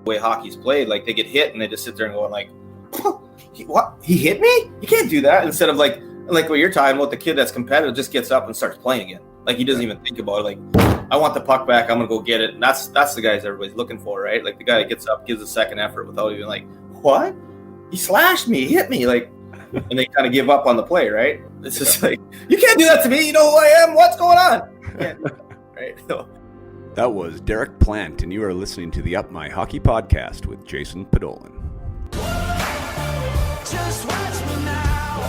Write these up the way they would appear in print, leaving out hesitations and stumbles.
way hockey's played, like they get hit and they just sit there and going like, what? He hit me? You can't do that. Instead of like what you're talking about, the kid that's competitive just gets up and starts playing again. Like he doesn't even think about it. Like, I want the puck back. I'm gonna go get it. And that's the guys everybody's looking for, right? Like the guy that gets up, gives a second effort without even like, what? He slashed me, he hit me, like, and they kind of give up on the play, right? It's just like, you can't do that to me. You know who I am? What's going on? Right? So. That was Derek Plante, and you are listening to the Up My Hockey Podcast with Jason Podolin. Just watch me now.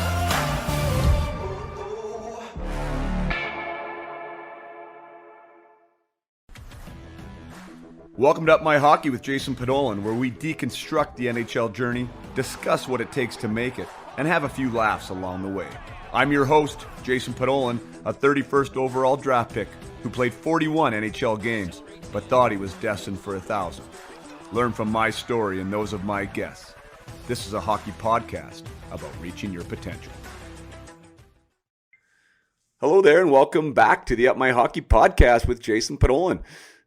Welcome to Up My Hockey with Jason Podolin, where we deconstruct the NHL journey, discuss what it takes to make it, and have a few laughs along the way. I'm your host, Jason Podolin, a 31st overall draft pick who played 41 NHL games, but thought he was destined for 1,000. Learn from my story and those of my guests. This is a hockey podcast about reaching your potential. Hello there, and welcome back to the Up My Hockey Podcast with Jason Podolin.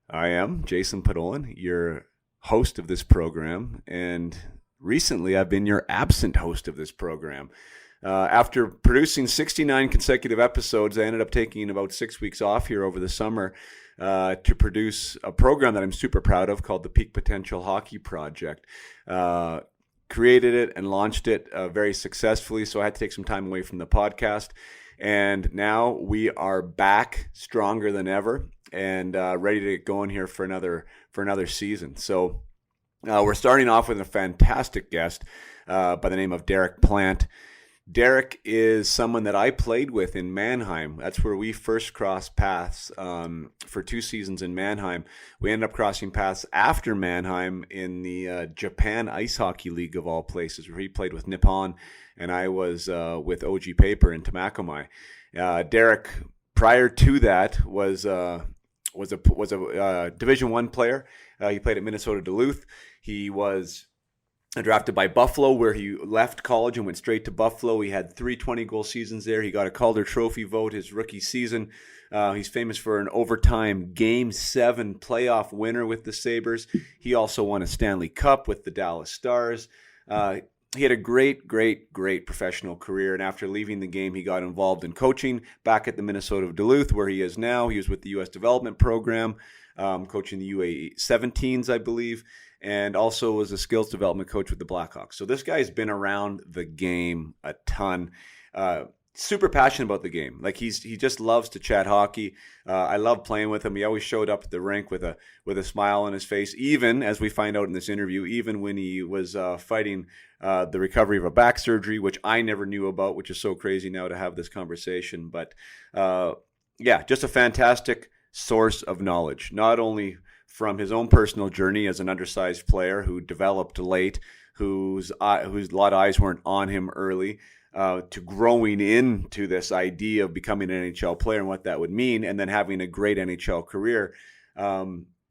I am Jason Podolin, your host of this program, and recently I've been your absent host of this program. After producing 69 consecutive episodes, I ended up taking about 6 weeks off here over the summer to produce a program that I'm super proud of called the Peak Potential Hockey Project. Created it and launched it very successfully, so I had to take some time away from the podcast. And now we are back stronger than ever and ready to get going here for another season. So we're starting off with a fantastic guest by the name of Derek Plante. Derek is someone that I played with in Mannheim. That's where we first crossed paths for 2 seasons in Mannheim. We ended up crossing paths after Mannheim in the Japan Ice Hockey League of all places, where he played with Nippon, and I was with OG Paper in Tamakomai. Derek, prior to that, was a Division I player. He played at Minnesota Duluth. He was drafted by Buffalo, where he left college and went straight to Buffalo. He had 3 20-goal seasons there. He got a Calder Trophy vote his rookie season. He's famous for an overtime Game 7 playoff winner with the Sabres. He also won a Stanley Cup with the Dallas Stars. He had a great professional career, and after leaving the game, he got involved in coaching back at the Minnesota Duluth, where he is now. He was with the U.S. Development Program, coaching the U18s, I believe, and also was a skills development coach with the Blackhawks. So this guy's been around the game a ton. Super passionate about the game. Like he just loves to chat hockey. I love playing with him. He always showed up at the rink with a smile on his face, even, as we find out in this interview, even when he was fighting the recovery of a back surgery, which I never knew about, which is so crazy now to have this conversation. But just a fantastic source of knowledge, not only from his own personal journey as an undersized player who developed late, whose a lot of eyes weren't on him early, to growing into this idea of becoming an NHL player and what that would mean, and then having a great NHL career.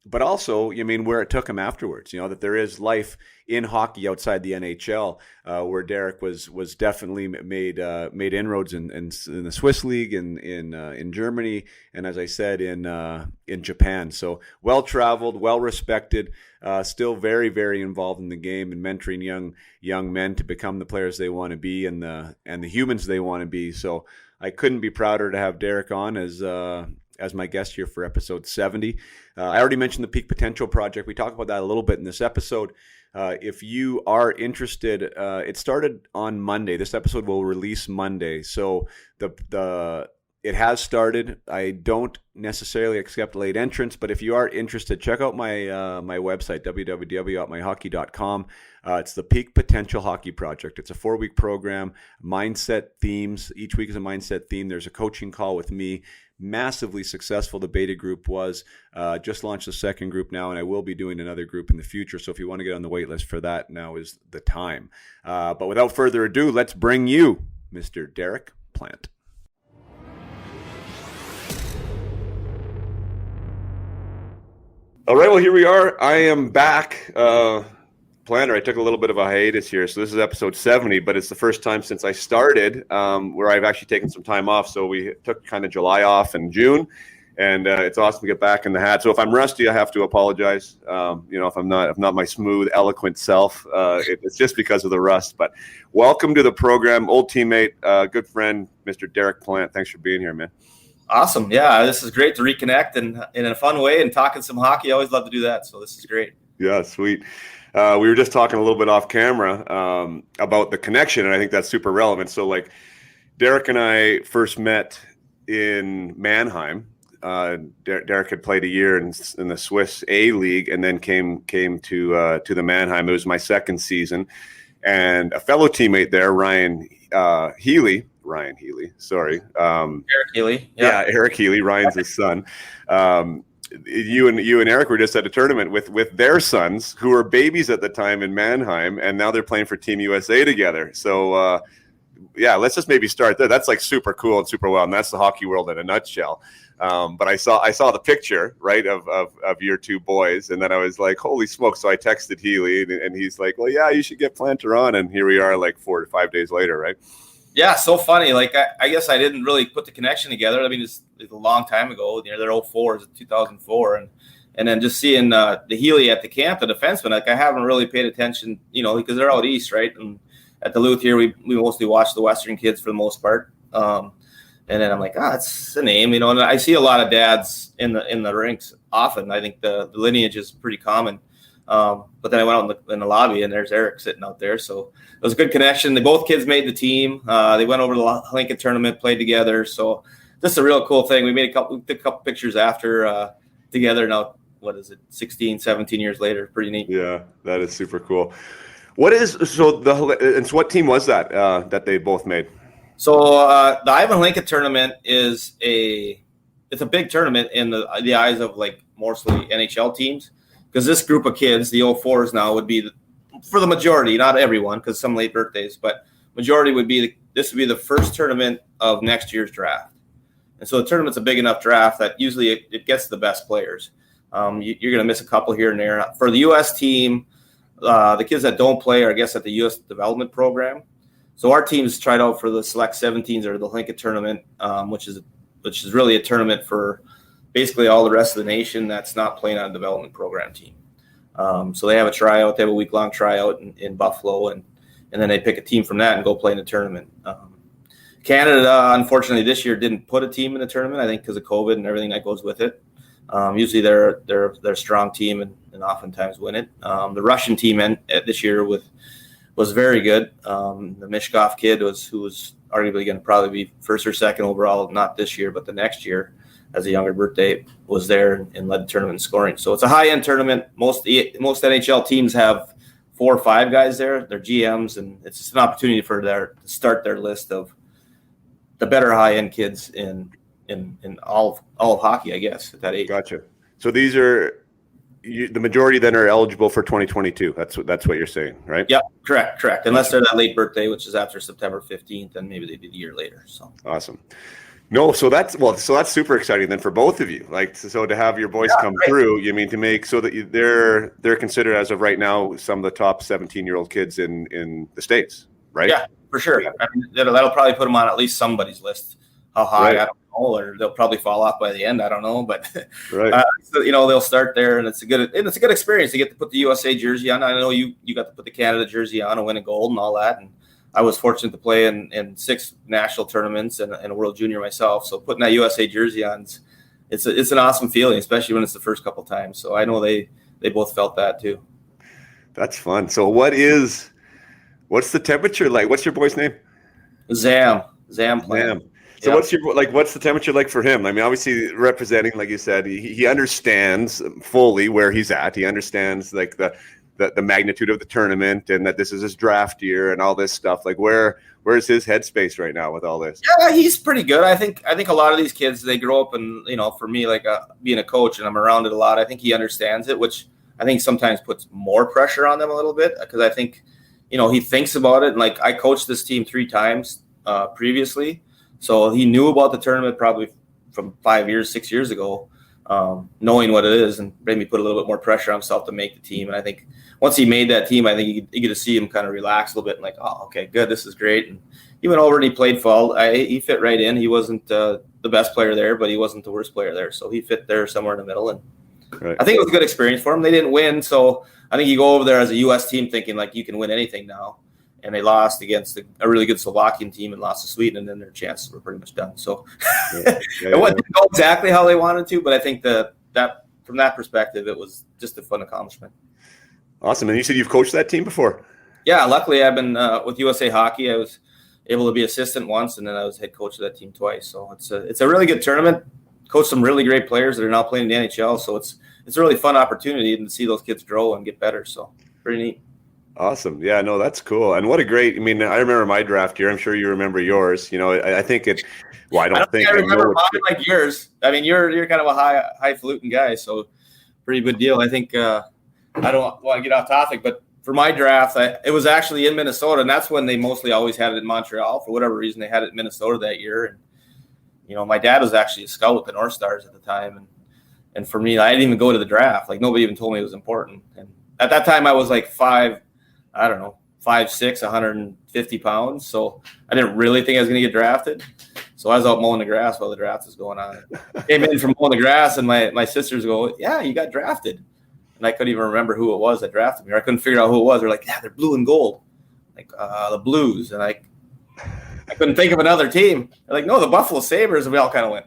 But also, I mean, where it took him afterwards, that there is life in hockey outside the NHL, where Derek was definitely made inroads in the Swiss League and in Germany, and as I said, in Japan. So well-traveled, well-respected, still very, very involved in the game and mentoring young men to become the players they want to be and the humans they want to be. So I couldn't be prouder to have Derek on as my guest here for episode 70. I already mentioned the Peak Potential Project. We talk about that a little bit in this episode. If you are interested, it started on Monday. This episode will release Monday. So it has started. I don't necessarily accept late entrants, but if you are interested, check out my website, www.myhockey.com. It's the Peak Potential Hockey Project. It's a 4-week program, mindset themes. Each week is a mindset theme. There's a coaching call with me. Massively successful. The beta group was just launched the second group now, and I will be doing another group in the future. So if you want to get on the wait list for that, now is the time. But without further ado, let's bring you Mr. Derek Plante. All right, well, here we are. I am back. Planter, I took a little bit of a hiatus here, so this is episode 70, but it's the first time since I started where I've actually taken some time off. So we took kind of July off in June, And it's awesome to get back in the hat. So if I'm rusty, I have to apologize. If I'm not my smooth, eloquent self, it's just because of the rust. But welcome to the program, old teammate, good friend, Mr. Derek Plante. Thanks for being here, man. Awesome. Yeah, this is great to reconnect and in a fun way and talking some hockey. I always love to do that. So this is great. Yeah, sweet. We were just talking a little bit off camera about the connection, and I think that's super relevant. So like Derek and I first met in Mannheim. Derek had played a year in the Swiss A League and then came to the Mannheim. It was my second season, and a fellow teammate there, Ryan Healy. Sorry, Eric Healy. Yeah, Eric Healy. Ryan's his son. You and Eric were just at a tournament with their sons who were babies at the time in Mannheim, and now they're playing for Team USA together. So. Let's just maybe start there. That's like super cool and super well, and that's the hockey world in a nutshell. But I saw the picture, right, of your two boys, and then I was like, holy smoke. So I texted Healy, and he's like, well, yeah, you should get Plante on. And here we are like 4 to 5 days later, right? Yeah, so funny. Like, I guess I didn't really put the connection together. I mean, it's a long time ago. They're 04, it's 2004. And then just seeing the Healy at the camp, the defenseman, like I haven't really paid attention, because they're out east, right? And at Duluth here, we mostly watch the Western kids for the most part. And then I'm like, it's a name, and I see a lot of dads in the rinks often. I think the lineage is pretty common. But then I went out in the lobby, and there's Eric sitting out there. So it was a good connection. Both kids made the team. They went over to the Hlinka tournament, played together. So just a real cool thing. We took a couple pictures after together. Now, what is it, 16, 17 years later? Pretty neat. Yeah, that is super cool. What team was that that they both made? So the Ivan Hlinka tournament it's a big tournament in the eyes of like mostly NHL teams, because this group of kids, the 04s now, would be for the majority, not everyone, because some late birthdays, but majority would be this would be the first tournament of next year's draft. And so the tournament's a big enough draft that usually it gets the best players. You're going to miss a couple here and there. For the U.S. team, the kids that don't play are, I guess, at the U.S. development program. So our teams tried out for the Select 17s or the Hlinka tournament, which is really a tournament for basically all the rest of the nation that's not playing on a development program team. So they have a tryout. They have a week-long tryout in Buffalo, and then they pick a team from that and go play in the tournament. Canada, unfortunately, this year didn't put a team in the tournament, I think because of COVID and everything that goes with it. Usually they're a strong team and oftentimes win it. The Russian team this year was very good. The Mishkov kid who was arguably going to probably be first or second overall, not this year, but the next year as a younger birthday, was there and led the tournament in scoring. So it's a high-end tournament. Most NHL teams have 4 or 5 guys there. They're GMs, and it's just an opportunity for to start their list of the better high-end kids in all of hockey, I guess, at that age. Gotcha. So these are the majority then are eligible for 2022. That's what you're saying, right? Yeah, correct. Unless they're that late birthday, which is after September 15th, then maybe they did a year later. So awesome. No, so that's super exciting then for both of you. Like, so to have your boys come through, you mean to make so that they're considered as of right now some of the top 17-year-old kids in the States, right? Yeah, for sure. Yeah. I mean, that'll probably put them on at least somebody's list. How high, right. I don't know, or they'll probably fall off by the end. I don't know, but right. So, they'll start there, and it's a good experience to get to put the USA jersey on. I know you got to put the Canada jersey on and win a gold and all that, and I was fortunate to play in 6 national tournaments and a World Junior myself. So putting that USA jersey on, it's an awesome feeling, especially when it's the first couple times. So I know they both felt that too. That's fun. So what's the temperature like? What's your boy's name? Zam Plante. So what's the temperature like for him? I mean, obviously representing, like you said, he understands fully where he's at. He understands like the magnitude of the tournament and that this is his draft year and all this stuff. Like where is his headspace right now with all this? Yeah, he's pretty good. I think a lot of these kids, they grow up and, for me, like being a coach and I'm around it a lot, I think he understands it, which I think sometimes puts more pressure on them a little bit because I think, he thinks about it. And like I coached this team 3 times previously. So he knew about the tournament probably from 6 years ago, knowing what it is, and maybe put a little bit more pressure on himself to make the team. And I think once he made that team, I think you get to see him kind of relax a little bit and like, oh, okay, good, this is great. And he went over and he played fall. He fit right in. He wasn't the best player there, but he wasn't the worst player there. So he fit there somewhere in the middle. And I think it was a good experience for him. They didn't win, so I think you go over there as a U.S. team thinking like you can win anything now. And they lost against a really good Slovakian team and lost to Sweden, and then their chances were pretty much done. So it didn't go exactly how they wanted to, but I think that from that perspective, it was just a fun accomplishment. Awesome. And you said you've coached that team before? Yeah, luckily I've been with USA Hockey. I was able to be assistant once, and then I was head coach of that team twice. So it's a really good tournament. Coached some really great players that are now playing in the NHL. So it's a really fun opportunity to see those kids grow and get better. So pretty neat. Awesome. Yeah, no, that's cool. And what a great, I mean, I remember my draft year. I'm sure you remember yours. You know, I think it, well, I don't think I remember mine like yours. I mean, you're kind of a highfalutin guy, so pretty good deal. I think I don't want to get off topic, but for my draft, it was actually in Minnesota, and that's when they mostly always had it in Montreal. For whatever reason, they had it in Minnesota that year. And, you know, my dad was actually a scout with the North Stars at the time. And for me, I didn't even go to the draft. Like, nobody even told me it was important. And at that time, I was like 5'6", 150 pounds. So I didn't really think I was going to get drafted. So I was out mowing the grass while the draft was going on. Came in from mowing the grass, and my sisters go, "Yeah, you got drafted." And I couldn't even remember who it was that drafted me. Or I couldn't figure out who it was. They're like, "Yeah, they're blue and gold." Like, the Blues. And I couldn't think of another team. They're like, "No, the Buffalo Sabres." And we all kind of went,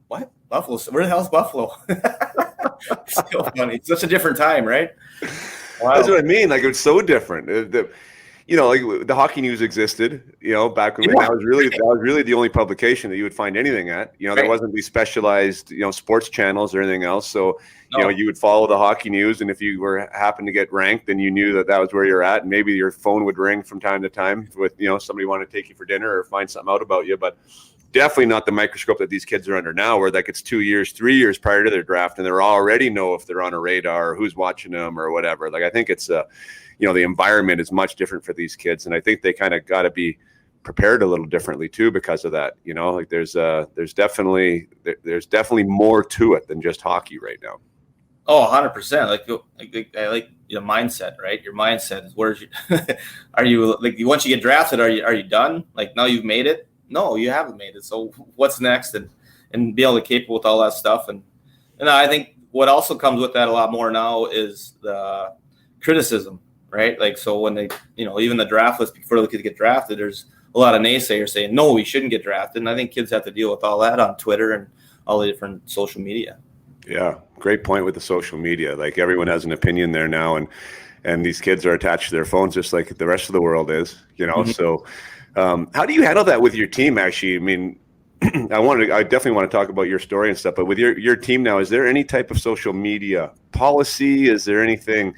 "What? Buffalo? Where the hell's Buffalo?" Still funny. It's such a different time, right? Wow. That's what I mean. Like, it's so different. Like the Hockey News existed, back when that was really the only publication that you would find anything at. There wasn't these specialized, sports channels or anything else. So, you would follow the Hockey News, and if you happened to get ranked, then you knew that was where you're at. And maybe your phone would ring from time to time with, somebody wanted to take you for dinner or find something out about you. But definitely not the microscope that these kids are under now, where like it's 2 years, 3 years prior to their draft, and they already know if they're on a radar or who's watching them or whatever. Like, I think it's the environment is much different for these kids, and I think they kind of got to be prepared a little differently too because of that. Like there's definitely more to it than just hockey right now. Oh, 100%. I like your mindset, right? Your mindset is are you like once you get drafted, are you done? Like, now you've made it? No, you haven't made it. So what's next? And be able to keep with all that stuff. And I think what also comes with that a lot more now is the criticism, right? Like, so when they, even the draft list before the kids get drafted, there's a lot of naysayers saying, no, we shouldn't get drafted. And I think kids have to deal with all that on Twitter and all the different social media. Yeah. Great point with the social media. Like, everyone has an opinion there now, and these kids are attached to their phones just like the rest of the world is, Mm-hmm. So how do you handle that with your team? Actually, I mean, I definitely want to talk about your story and stuff, but with your team now, is there any type of social media policy? Is there anything,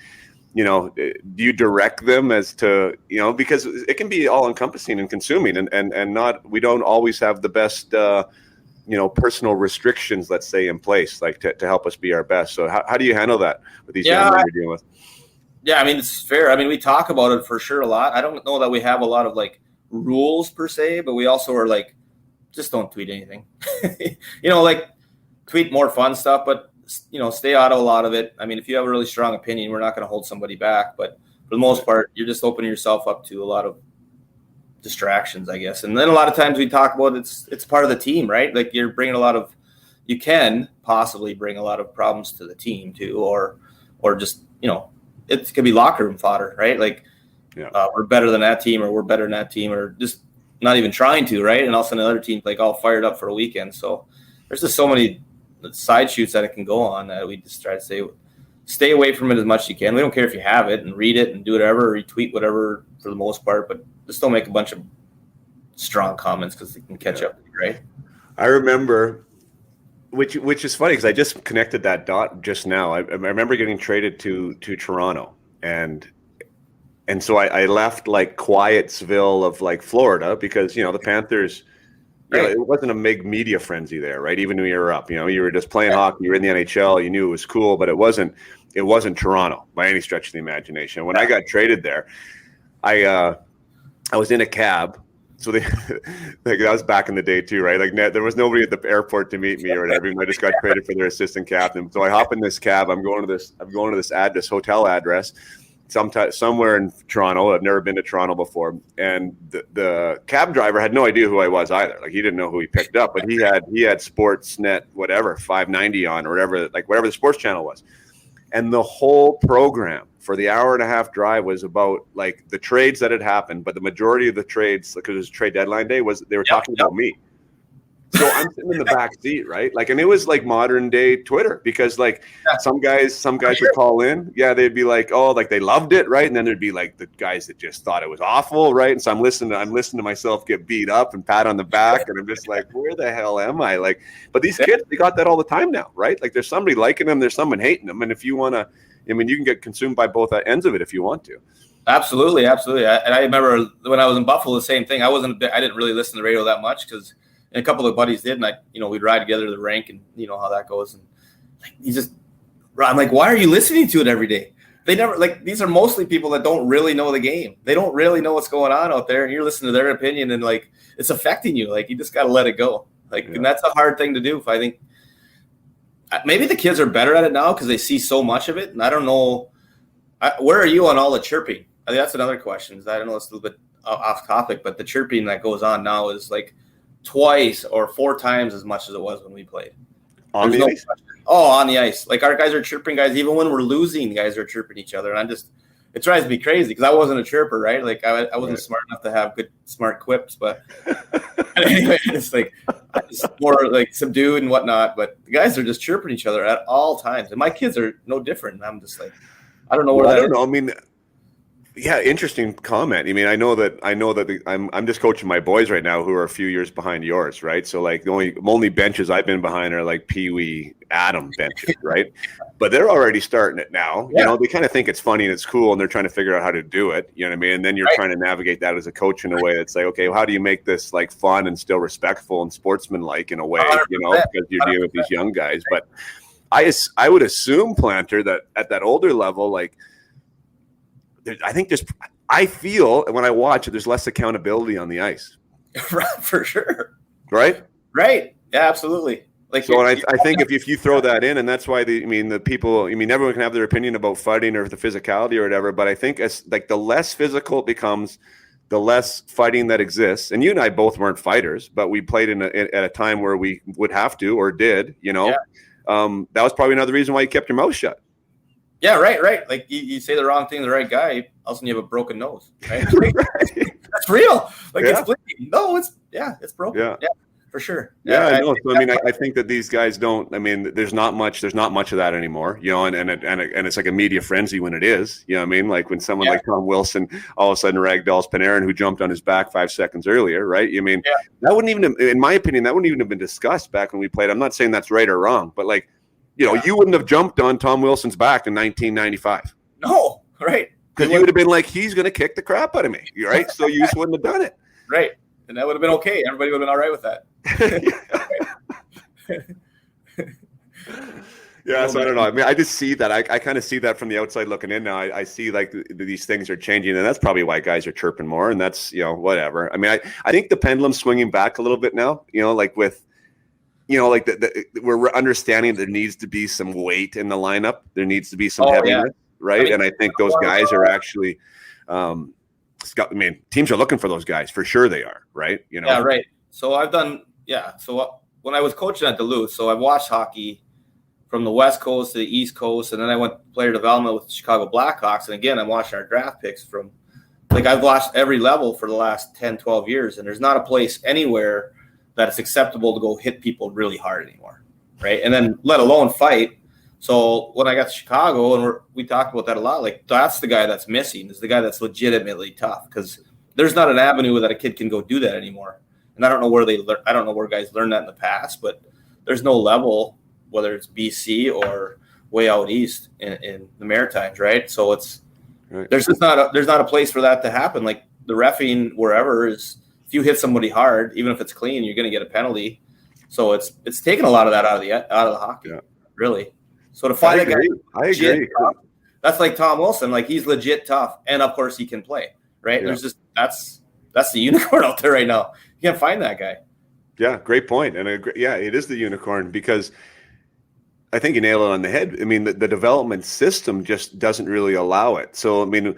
do you direct them as to, because it can be all encompassing and consuming and we don't always have the best, personal restrictions, let's say, in place, like to help us be our best. So how do you handle that with these young men you're dealing with? Yeah, I mean, it's fair. I mean, we talk about it for sure a lot. I don't know that we have a lot of like rules per se, but we also are like, just don't tweet anything. Like, tweet more fun stuff, but stay out of a lot of it. I mean, if you have a really strong opinion, we're not going to hold somebody back, but for the most part, you're just opening yourself up to a lot of distractions, I guess. And then a lot of times we talk about it's part of the team, right? Like, you're bringing you can possibly bring a lot of problems to the team too, or just, it could be locker room fodder, right? Like, we're better than that team, or we're better than that team, or just not even trying to, right? And also another team like all fired up for a weekend. So there's just so many side shoots that it can go on that we just try to stay away from it as much as you can. We don't care if you have it and read it and do whatever, or retweet whatever for the most part, but just don't make a bunch of strong comments because they can catch up, right? I remember, which is funny because I just connected that dot just now. I remember getting traded to Toronto, and so I left like Quietsville of like Florida because, the Panthers, it wasn't a big media frenzy there, right? Even when you were up, you were just playing hockey, you were in the NHL, you knew it was cool, but it wasn't Toronto by any stretch of the imagination. When I got traded there, I was in a cab. So that was back in the day too, right? Like, there was nobody at the airport to meet me or whatever. I just got traded for their assistant captain. So I hop in this cab. I'm going to this hotel address. somewhere in Toronto. I've never been to Toronto before, and the cab driver had no idea who I was either. Like, he didn't know who he picked up, but he had Sportsnet, whatever, 590 on, or whatever the sports channel was. And the whole program for the hour and a half drive was about like the trades that had happened, but the majority of the trades, because it was trade deadline day, they were talking about me. So I'm sitting in the back seat, right? Like, and it was like modern day Twitter, because like some guys would call in. Yeah, they'd be like, oh, like they loved it, right? And then there'd be like the guys that just thought it was awful, right? And so I'm listening to myself get beat up and pat on the back, and I'm just like, where the hell am I? Like, but these kids, they got that all the time now, right? Like, there's somebody liking them, there's someone hating them, and if you want to, I mean, you can get consumed by both ends of it if you want to. Absolutely. And I remember when I was in Buffalo, the same thing. I didn't really listen to the radio that much, because a couple of buddies did, and we'd ride together to the rink, and you know how that goes. And like, I'm like, why are you listening to it every day? They never, like, these are mostly people that don't really know the game. They don't really know what's going on out there, and you're listening to their opinion, and like, it's affecting you. Like, you just got to let it go. Like, and that's a hard thing to do. I think maybe the kids are better at it now because they see so much of it. And I don't know, where are you on all the chirping? I think that's another question. I don't know, it's a little bit off topic, but the chirping that goes on now is like twice or 4 times as much as it was when we played. On the ice? On the ice. Like, our guys are chirping guys. Even when we're losing, guys are chirping each other. And it drives me crazy because I wasn't a chirper, right? Like, I wasn't smart enough to have good, smart quips. But anyway, it's like, it's more like subdued and whatnot. But the guys are just chirping each other at all times. And my kids are no different. I'm just like, I don't know where that is. I mean, yeah, interesting comment. I mean, I know that I'm just coaching my boys right now who are a few years behind yours, right? So like the only benches I've been behind are like Pee Wee Adam benches, right? But they're already starting it now. Yeah. They kind of think it's funny and it's cool, and they're trying to figure out how to do it. You know what I mean? And then you're trying to navigate that as a coach in a way that's like, okay, well, how do you make this like fun and still respectful and sportsmanlike in a way? 100%. Because you're dealing with these young guys. But I would assume, Planter, that at that older level, like, I feel when I watch it, there's less accountability on the ice. For sure. Right? Right. Yeah, absolutely. Like, so, and I think if you throw that in, and that's why the people, everyone can have their opinion about fighting or the physicality or whatever, but I think as like the less physical it becomes, the less fighting that exists. And you and I both weren't fighters, but we played at a time where we would have to or did, that was probably another reason why you kept your mouth shut. Yeah, right. Like, you say the wrong thing to the right guy, all of a sudden you have a broken nose. Right? That's real. Like, it's bleeding. No, it's broken. Yeah, for sure. Yeah, I know. So I think that these guys don't. I mean, there's not much of that anymore. And it's like a media frenzy when it is. You know what I mean? Like when someone like Tom Wilson all of a sudden ragdolls Panarin, who jumped on his back 5 seconds earlier, right? That wouldn't even, in my opinion, have been discussed back when we played. I'm not saying that's right or wrong, but like, you wouldn't have jumped on Tom Wilson's back in 1995. No, right. Because you would have been like, he's going to kick the crap out of me, right? So you just wouldn't have done it. Right. And that would have been okay. Everybody would have been all right with that. Yeah, so I don't know. I mean, I just see that. I kind of see that from the outside looking in now. I see like these things are changing, and that's probably why guys are chirping more, and that's, whatever. I mean, I think the pendulum's swinging back a little bit now, like with, like we're understanding there needs to be some weight in the lineup. There needs to be some heaviness, right? And I think those guys are actually, teams are looking for those guys for sure. They are, right? Yeah, right. So So when I was coaching at Duluth, so I've watched hockey from the West Coast to the East Coast, and then I went player development with the Chicago Blackhawks, and again, I'm watching our draft picks from, like, I've watched every level for the last 10, 12 years, and there's not a place anywhere that it's acceptable to go hit people really hard anymore, right? And then let alone fight. So when I got to Chicago, and we talked about that a lot, like, that's the guy that's missing, is the guy that's legitimately tough, because there's not an avenue that a kid can go do that anymore. And I don't know where guys learned that in the past, but there's no level, whether it's BC or way out east in the Maritimes, right? So there's not a place for that to happen. Like, the reffing wherever is, if you hit somebody hard, even if it's clean, you're going to get a penalty. So it's taken a lot of that out of the hockey, really. So to find a guy, I agree. Tough, that's like Tom Wilson. Like, he's legit tough, and of course he can play, right? Yeah. There's that's the unicorn out there right now. You can't find that guy. Yeah, great point. And it is the unicorn, because I think you nailed it on the head. I mean, the development system just doesn't really allow it. So, I mean,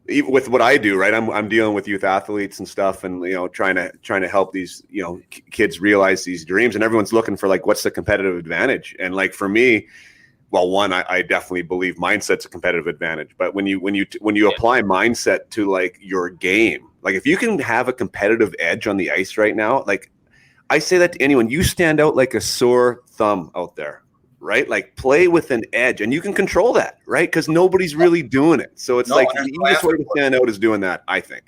even with what I do, right? I'm dealing with youth athletes and stuff, and trying to help these kids realize these dreams, and everyone's looking for like, what's the competitive advantage? And like for me, well, one, I definitely believe mindset's a competitive advantage. But when you apply mindset to like your game, like if you can have a competitive edge on the ice right now, like I say that to anyone, you stand out like a sore thumb out there. Right? Like play with an edge, and you can control that, right? Because nobody's really doing it. So it's like the easiest way to stand out is doing that, I think.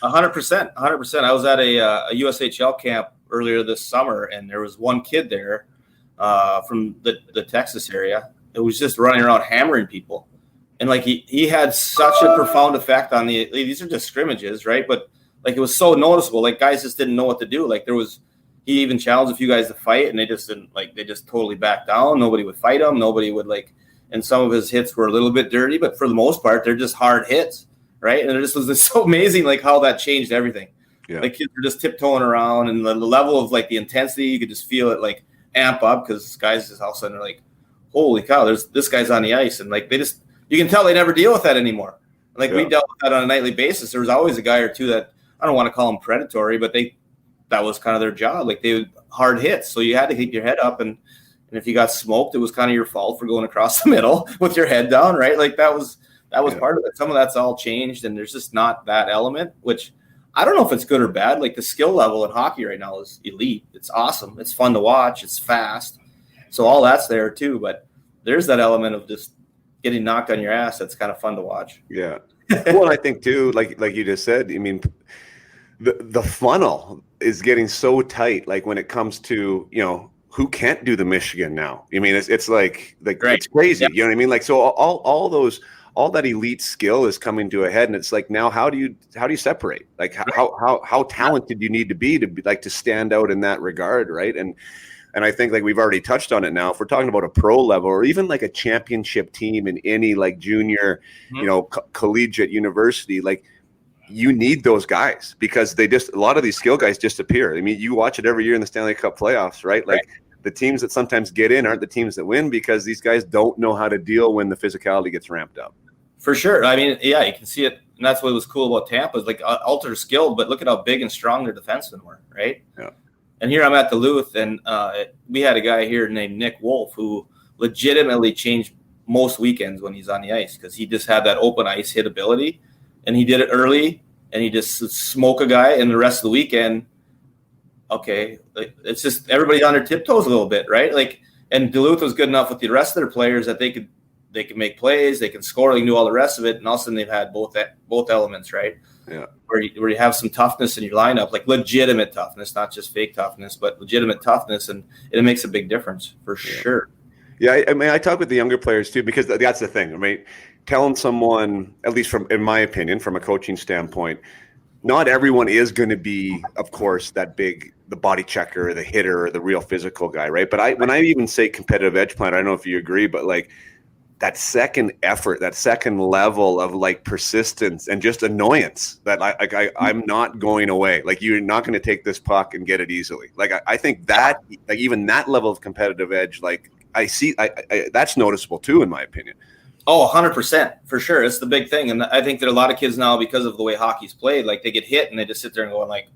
100%. I was at a USHL camp earlier this summer, and there was one kid there from the Texas area. It was just running around hammering people. And like he had such a profound effect on these are just scrimmages, right? But like it was so noticeable. Like guys just didn't know what to do. Like he even challenged a few guys to fight, and they just totally backed down. Nobody would fight him. Nobody would and some of his hits were a little bit dirty, but for the most part, they're just hard hits, right? And it just was so amazing, like how that changed everything. Yeah. Like kids were just tiptoeing around, and the level of like the intensity, you could just feel it like amp up because guys just all of a sudden are like, holy cow, this guy's on the ice. And like you can tell they never deal with that anymore. Like we dealt with that on a nightly basis. There was always a guy or two that, I don't want to call them predatory, but that was kind of their job. Like they hard hits. So you had to keep your head up. And if you got smoked, it was kind of your fault for going across the middle with your head down, right? Like that was part of it. Some of that's all changed, and there's just not that element, which I don't know if it's good or bad. Like the skill level in hockey right now is elite. It's awesome. It's fun to watch. It's fast. So all that's there too. But there's that element of just getting knocked on your ass. That's kind of fun to watch. Yeah. Well, I think too, like you just said, I mean, the funnel is getting so tight. Like when it comes to, who can't do the Michigan now? I mean, it's like right. It's crazy. Yep. You know what I mean? Like, so all that elite skill is coming to a head, and it's like, now how do you separate? Like how talented you need to be to stand out in that regard, right? And I think like we've already touched on it now. If we're talking about a pro level or even like a championship team in any like junior, collegiate university, like you need those guys because a lot of these skill guys disappear. I mean, you watch it every year in the Stanley Cup playoffs, right? Like the teams that sometimes get in aren't the teams that win because these guys don't know how to deal when the physicality gets ramped up. For sure. I mean, yeah, you can see it. And that's what was cool about Tampa is like ultra skilled, but look at how big and strong their defensemen were, right? Yeah. And here I'm at Duluth, and we had a guy here named Nick Wolf who legitimately changed most weekends when he's on the ice because he just had that open ice hit ability, and he did it early, and he just smoke a guy, and the rest of the weekend, okay, it's just everybody's on their tiptoes a little bit, right? Like, and Duluth was good enough with the rest of their players that they could make plays, they can score, they can do all the rest of it, and all of a sudden they've had both elements, right? Yeah. Where you have some toughness in your lineup, like legitimate toughness, not just fake toughness, but legitimate toughness, and it makes a big difference for sure. Yeah, I mean, I talk with the younger players too because that's the thing. I mean, telling someone, at least in my opinion, from a coaching standpoint, not everyone is going to be, of course, the body checker, the hitter, or the real physical guy, right? But when I even say competitive edge plan, I don't know if you agree, but like that second effort, that second level of like persistence and just annoyance that I'm not going away. Like you're not going to take this puck and get it easily. Like I think that like even that level of competitive edge, like I see, that's noticeable too, in my opinion. Oh, 100% for sure. It's the big thing. And I think that a lot of kids now, because of the way hockey's played, like they get hit and they just sit there and go like,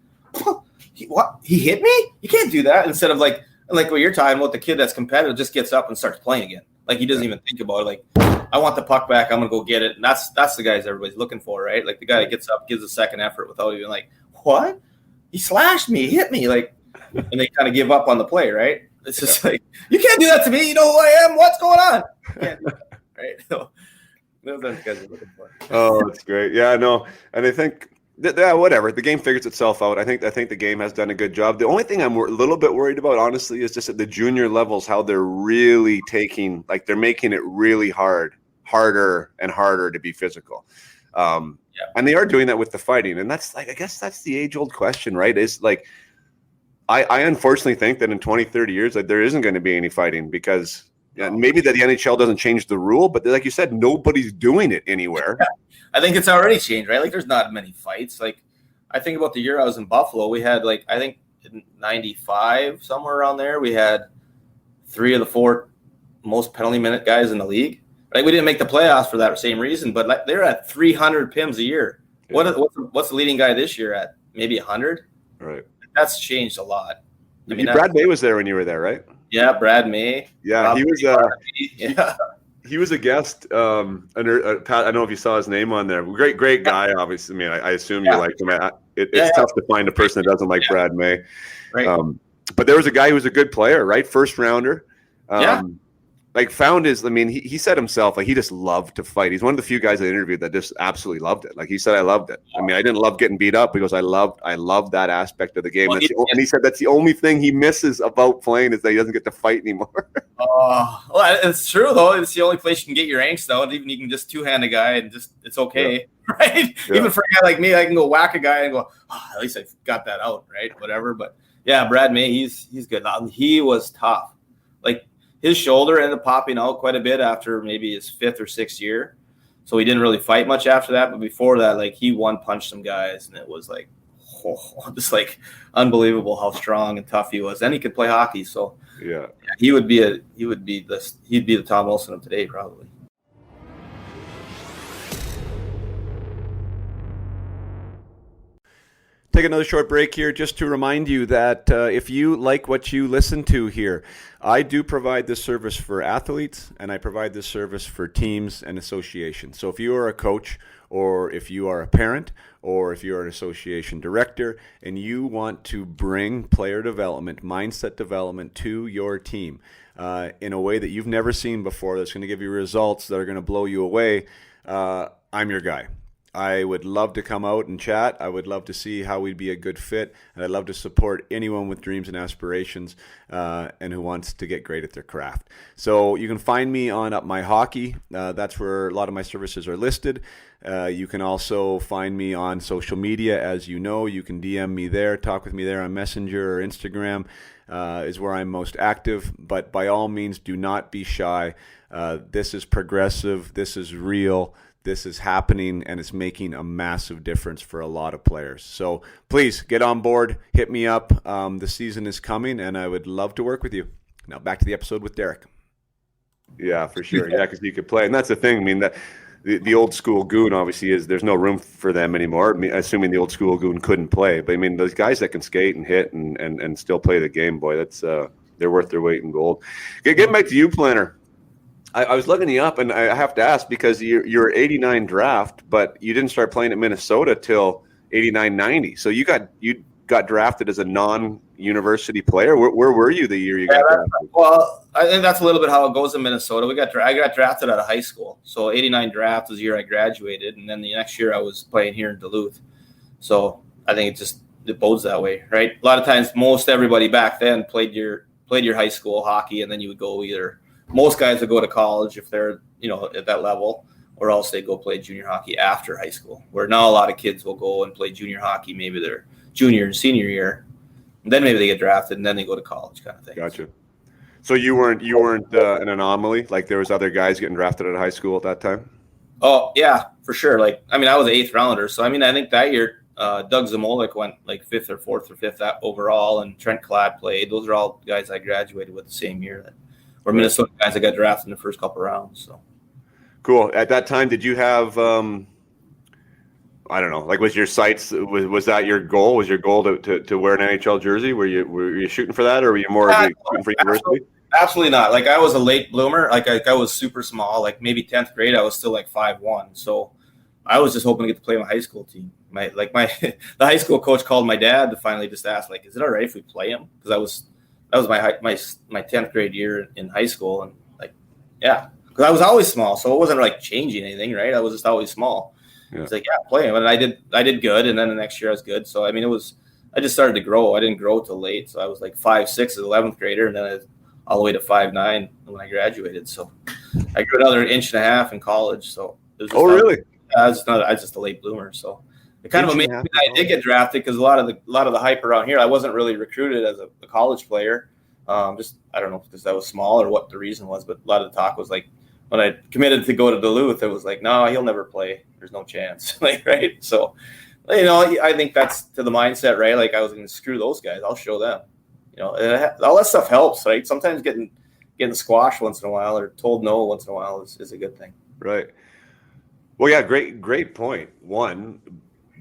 what? He hit me? You can't do that. Instead of like what you're talking about, the kid that's competitive just gets up and starts playing again. Like he doesn't even think about it. Like, I want the puck back. I'm going to go get it. And that's the guys everybody's looking for, right? Like the guy that gets up, gives a second effort without even like, what? He slashed me, he hit me. Like, and they kind of give up on the play, right? It's just like, you can't do that to me. You know who I am? What's going on? You can't do that, right? So those are the guys we're looking for. Oh, that's great. Yeah, no. And I think whatever. The game figures itself out. I think the game has done a good job. The only thing I'm a little bit worried about, honestly, is just at the junior levels, how they're really they're making it really harder and harder to be physical. And they are doing that with the fighting. And that's like, I guess that's the age-old question, right? Is like, I unfortunately think that in 20, 30 years, that there isn't going to be any fighting because maybe that the NHL doesn't change the rule, but like you said, nobody's doing it anywhere. Yeah. I think it's already changed, right? Like there's not many fights. Like I think about the year I was in Buffalo, we had like, I think in 95, somewhere around there, we had 3 of the 4 most penalty minute guys in the league. Right? We didn't make the playoffs for that same reason, but like they're at 300 PIMs a year. Yeah. What's the leading guy this year at? Maybe 100. Right. That's changed a lot. I mean, Brad May was there when you were there, right? Yeah, Brad May. Yeah, he was. He was a guest. Pat, I don't know if you saw his name on there. Great guy, obviously. I mean, I assume you like him. It's tough to find a person that doesn't like Brad May. Right. But there was a guy who was a good player, right? First rounder. Like found his. I mean, he said himself, like he just loved to fight. He's one of the few guys I interviewed that just absolutely loved it. Like he said, I loved it. I mean, I didn't love getting beat up because I loved that aspect of the game. Well, and he said that's the only thing he misses about playing is that he doesn't get to fight anymore. Well, it's true though. It's the only place you can get your angst out. Even you can just two-hand a guy and just it's okay, right? Yeah. Even for a guy like me, I can go whack a guy and go, at least I got that out, right? Whatever. But yeah, Brad May, he's good. He was tough. Like his shoulder ended up popping out quite a bit after maybe his 5th or 6th year. So he didn't really fight much after that. But before that, like he one-punched some guys, and it was like, just like unbelievable how strong and tough he was. And he could play hockey. So yeah, he'd be the Tom Wilson of today probably. Take another short break here just to remind you that if you like what you listen to here, I do provide this service for athletes and I provide this service for teams and associations. So if you are a coach or if you are a parent or if you're an association director and you want to bring player development, mindset development to your team in a way that you've never seen before, that's going to give you results that are going to blow you away, I'm your guy. I would love to come out and chat. I would love to see how we'd be a good fit. And I'd love to support anyone with dreams and aspirations and who wants to get great at their craft. So you can find me on Up My Hockey. That's where a lot of my services are listed. You can also find me on social media. As you know, you can DM me there, talk with me there on Messenger or Instagram is where I'm most active. But by all means, do not be shy. This is progressive. This is real. This is happening, and it's making a massive difference for a lot of players. So please get on board, hit me up. The season is coming, and I would love to work with you. Now back to the episode with Derek. Yeah, for sure. Yeah, because you could play. And that's the thing. I mean, the old school goon obviously there's no room for them anymore. I mean, assuming the old school goon couldn't play. But, I mean, those guys that can skate and hit and still play the game, boy, that's they're worth their weight in gold. Getting back to you, Planter. I was looking you up, and I have to ask because you're 89 draft, but you didn't start playing at Minnesota till 89-90. So you got drafted as a non-university player. Where were you the year you got drafted? Well, I think that's a little bit how it goes in Minnesota. I got drafted out of high school. So 89 draft was the year I graduated, and then the next year I was playing here in Duluth. So I think it bodes that way, right? A lot of times, most everybody back then played your high school hockey, and then you would go either. Most guys would go to college if they're, at that level, or else they go play junior hockey after high school. Where now a lot of kids will go and play junior hockey, maybe their junior and senior year, and then maybe they get drafted and then they go to college, kind of thing. Gotcha. So you weren't an anomaly? Like there was other guys getting drafted out of high school at that time? Oh yeah, for sure. Like I was an 8th rounder, so I think that year Doug Zamolik went like 5th or 4th or 5th overall, and Trent Klatt played. Those are all guys I graduated with the same year. Or Minnesota guys that got drafted in the first couple rounds. So cool. At that time, did you have I don't know, like was your sights was that your goal? Was your goal to wear an NHL jersey? Were you shooting for that, or were you more shooting for university? Absolutely not. Like I was a late bloomer. Like I was super small. Like maybe 10th grade, I was still like 5'1". So I was just hoping to get to play on my high school team. The high school coach called my dad to finally just ask, like, is it all right if we play him? Because that was my 10th grade year in high school, and because I was always small, so it wasn't like changing anything, right? I was just always small. Yeah. It's like play him, and I did good, and then the next year I was good. So I just started to grow. I didn't grow till late, so I was like 5'6" as 11th grader, and then all the way to 5'9" when I graduated. So I grew another 1.5 inches in college. So it was really? I was just a late bloomer. So it kind of amazed me that I did get drafted because a lot of the hype around here, I wasn't really recruited as a college player. I don't know because I was small or what the reason was, but a lot of the talk was like when I committed to go to Duluth, it was like, no, he'll never play. There's no chance, right? So, I think that's to the mindset, right? Like I was going to screw those guys. I'll show them. All that stuff helps, right? Sometimes getting getting squashed once in a while or told no once in a while is a good thing. Right. Well, yeah, great point. One,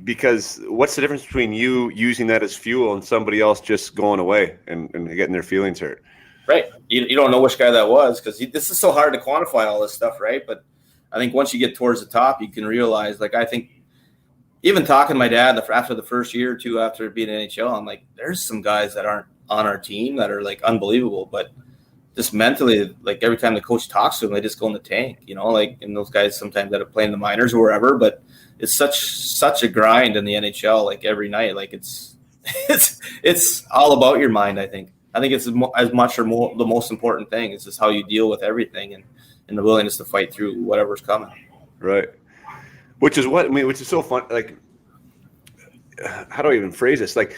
because what's the difference between you using that as fuel and somebody else just going away and getting their feelings hurt? Right. You don't know which guy that was, because this is so hard to quantify all this stuff, right? But I think once you get towards the top, you can realize, like, I think even talking to my dad after the first year or two after being in NHL, I'm like, there's some guys that aren't on our team that are, like, unbelievable, but just mentally, like, every time the coach talks to them, they just go in the tank, like, and those guys sometimes that have played in the minors or wherever, but it's such a grind in the NHL, like, every night. Like, it's all about your mind, I think. I think it's as much or more the most important thing. It's just how you deal with everything and the willingness to fight through whatever's coming. Right. Which is so fun. Like, how do I even phrase this? Like,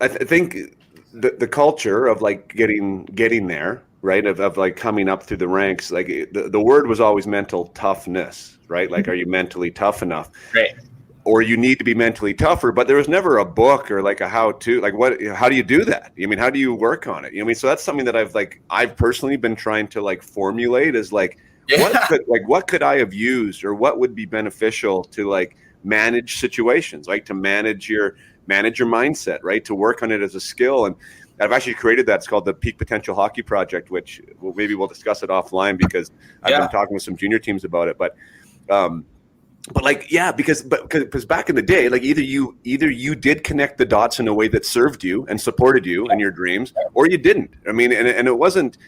I think the culture of, like, getting there, right, of like coming up through the ranks, like the word was always mental toughness, right? Like, are you mentally tough enough? Right. Or you need to be mentally tougher, but there was never a book or like a how-to, like how do you do that? I mean, how do you work on it? So that's something that I've personally been trying to, like, formulate is, like, what could I have used, or what would be beneficial to, like, manage situations, like to manage your mindset, right? To work on it as a skill. And I've actually created that. It's called the Peak Potential Hockey Project, which maybe we'll discuss it offline, because I've been talking with some junior teams about it. But like, yeah, because back in the day, like, either you did connect the dots in a way that served you and supported you in your dreams, or you didn't. I mean, and it wasn't.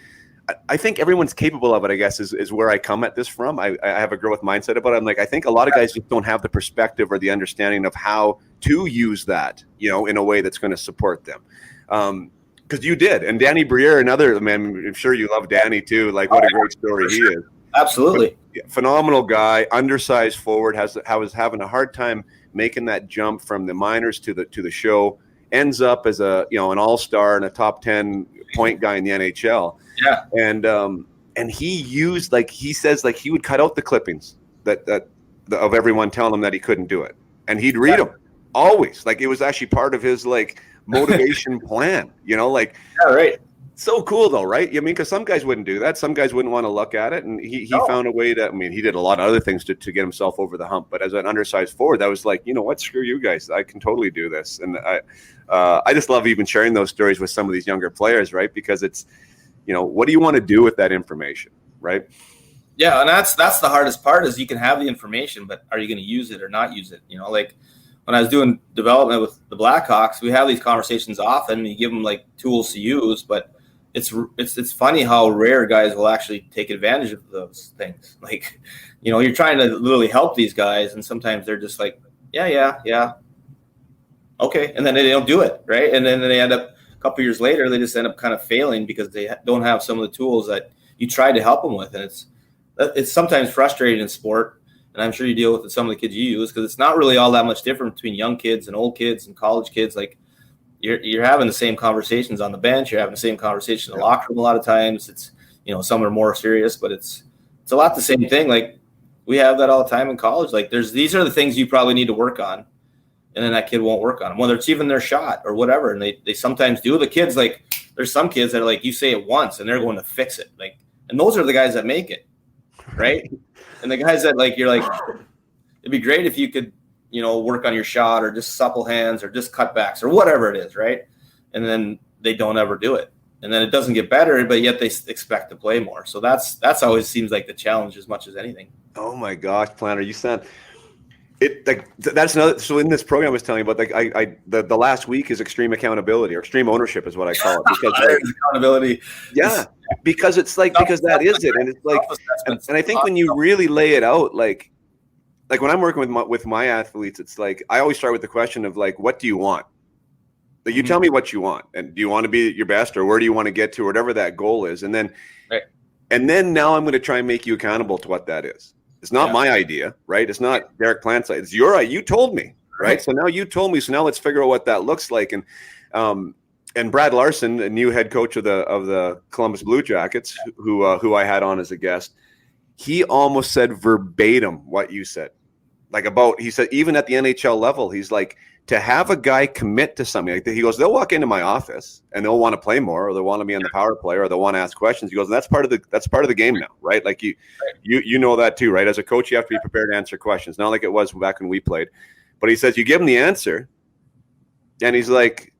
I think everyone's capable of it, I guess, is where I come at this from. I have a growth mindset about it. I'm like, I think a lot of guys just don't have the perspective or the understanding of how to use that, in a way that's going to support them. Because you did. And Danny Briere, another man, I'm sure you love Danny too. Like, what a great story he is. Absolutely. But, phenomenal guy, undersized forward, was having a hard time making that jump from the minors to the show, ends up as an all-star and a top 10 point guy in the NHL. Yeah. And he used, like, he says, like, he would cut out the clippings of everyone telling him that he couldn't do it. And he'd read them always. Like, it was actually part of his, like, motivation plan, like. Yeah, right. So cool though, right? I mean, because some guys wouldn't do that. Some guys wouldn't want to look at it. And he found a way to, I mean, he did a lot of other things to get himself over the hump. But as an undersized forward, that was like, you know what, screw you guys. I can totally do this. And I just love even sharing those stories with some of these younger players, right? Because it's, what do you want to do with that information, right? Yeah, and that's the hardest part is you can have the information, but are you going to use it or not use it? Like when I was doing development with the Blackhawks, we have these conversations often. You give them, like, tools to use, but it's funny how rare guys will actually take advantage of those things. Like, you're trying to literally help these guys, and sometimes they're just like, yeah, okay, and then they don't do it, right? And then they end up a couple years later, they just end up kind of failing because they don't have some of the tools that you tried to help them with, and it's sometimes frustrating in sport. And I'm sure you deal with some of the kids you use, because it's not really all that much different between young kids and old kids and college kids. Like, you're having the same conversations on the bench. You're having the same conversation in the locker room a lot of times. It's, some are more serious, but it's a lot the same thing. Like, we have that all the time in college. Like, these are the things you probably need to work on, and then that kid won't work on them, whether it's even their shot or whatever. And they sometimes do. The kids, like, there's some kids that are like, you say it once and they're going to fix it. Like, and those are the guys that make it, right? And the guys that, like, you're like, it'd be great if you could, work on your shot or just supple hands or just cutbacks or whatever it is, right? And then they don't ever do it. And then it doesn't get better, but yet they expect to play more. So that's always seems like the challenge as much as anything. Oh my gosh, Planter, you sound it like that's another. So in this program I was telling you about, like, the last week is extreme accountability, or extreme ownership is what I call it. Because accountability. Yeah, because it's like, because that is it. And it's like, and I think when you really lay it out, like when I'm working with my athletes, it's like, I always start with the question of, like, what do you want? Like, you tell me what you want, and do you want to be your best, or where do you want to get to, whatever that goal is. And then, now I'm going to try and make you accountable to what that is. It's not my idea, right? It's not Derek Plante's idea. It's your idea. You told me, right? So now you told me. So now let's figure out what that looks like. And Brad Larson, a new head coach of the Columbus Blue Jackets, who I had on as a guest, he almost said verbatim what you said. he said, even at the NHL level, he's like, to have a guy commit to something like that, he goes, they'll walk into my office and they'll want to play more, or they'll want to be on the power play, or they'll want to ask questions. He goes, and that's part of the game now, right? Like you know that too, right? As a coach, you have to be prepared to answer questions, not like it was back when we played. But he says you give him the answer, and he's like,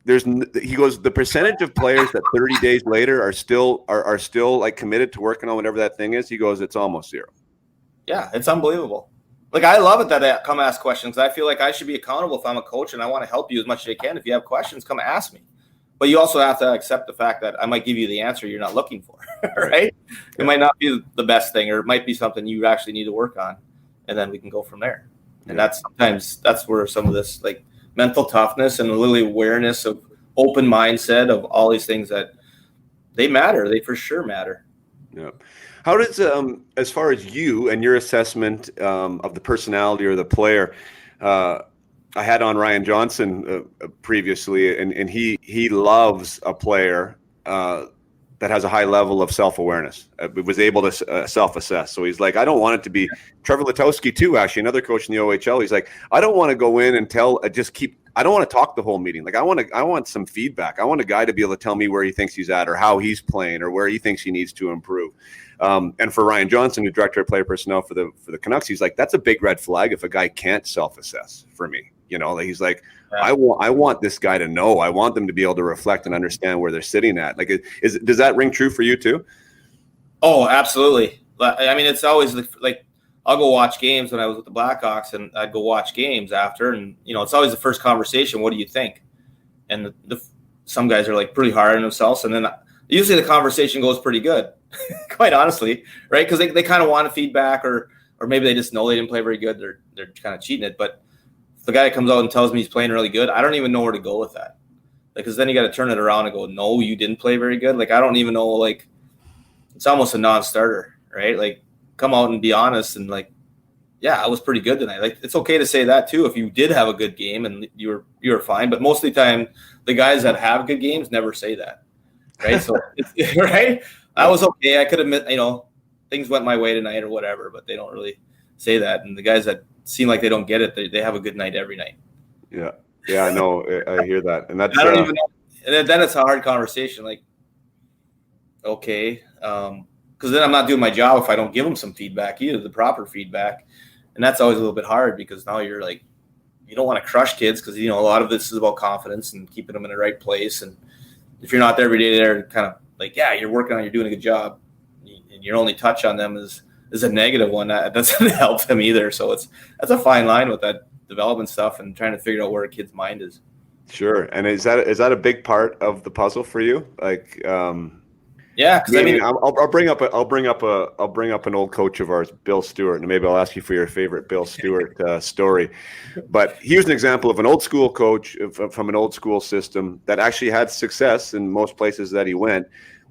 he goes, the percentage of players that 30 days later are still like committed to working on whatever that thing is, he goes, it's almost zero. Yeah, it's unbelievable. Like, I love it that they come ask questions. I feel like I should be accountable if I'm a coach and I want to help you as much as I can. If you have questions, come ask me. But you also have to accept the fact that I might give you the answer you're not looking for, right? It might not be the best thing, or it might be something you actually need to work on, and then we can go from there. And that's where some of this, like, mental toughness and a little awareness of open mindset of all these things, that they matter. They for sure matter. Yeah. How does, as far as you and your assessment of the personality or the player, I had on Ryan Johnson previously, and he loves a player that has a high level of self-awareness, was able to self-assess. So he's like, I don't want it to be Trevor Letowski too, actually, another coach in the OHL. He's like, I don't want to go in and I don't want to talk the whole meeting. Like, I want some feedback. I want a guy to be able to tell me where he thinks he's at, or how he's playing, or where he thinks he needs to improve. And for Ryan Johnson, who's director of player personnel for the Canucks, he's like, that's a big red flag if a guy can't self-assess for me. You know, he's like, I want this guy to know. I want them to be able to reflect and understand where they're sitting at. Like, does that ring true for you too? Oh, absolutely. I mean, it's always like, I'll go watch games when I was with the Blackhawks, and I'd go watch games after, and it's always the first conversation. What do you think? And some guys are like pretty hard on themselves, and then usually the conversation goes pretty good, quite honestly, right? Because they kind of want a feedback, or maybe they just know they didn't play very good. They're kind of cheating it. But if the guy comes out and tells me he's playing really good, I don't even know where to go with that. Because then you got to turn it around and go, no, you didn't play very good. Like, I don't even know. Like, it's almost a non-starter, right? Like, come out and be honest and like, yeah, I was pretty good tonight. Like, it's okay to say that too if you did have a good game and you were fine. But most of the time, the guys that have good games never say that, right? So, right? I was okay. I could admit, things went my way tonight or whatever, but they don't really say that. And the guys that seem like they don't get it, they have a good night every night. Yeah, I know. I hear that, and that's. I don't even know. And then it's a hard conversation. Like, okay. Because then I'm not doing my job if I don't give them some feedback, either the proper feedback. And that's always a little bit hard, because now you're like, you don't want to crush kids, because, a lot of this is about confidence and keeping them in the right place. And if you're not there every day, they're kind of like, yeah, you're working on, you're doing a good job. And your only touch on them is a negative one. That doesn't help them either. So that's a fine line with that development stuff and trying to figure out where a kid's mind is. Sure. And is that a big part of the puzzle for you? Like, yeah, because I'll bring up an old coach of ours, Bill Stewart, and maybe I'll ask you for your favorite Bill Stewart story. But he was an example of an old school coach from an old school system that actually had success in most places that he went,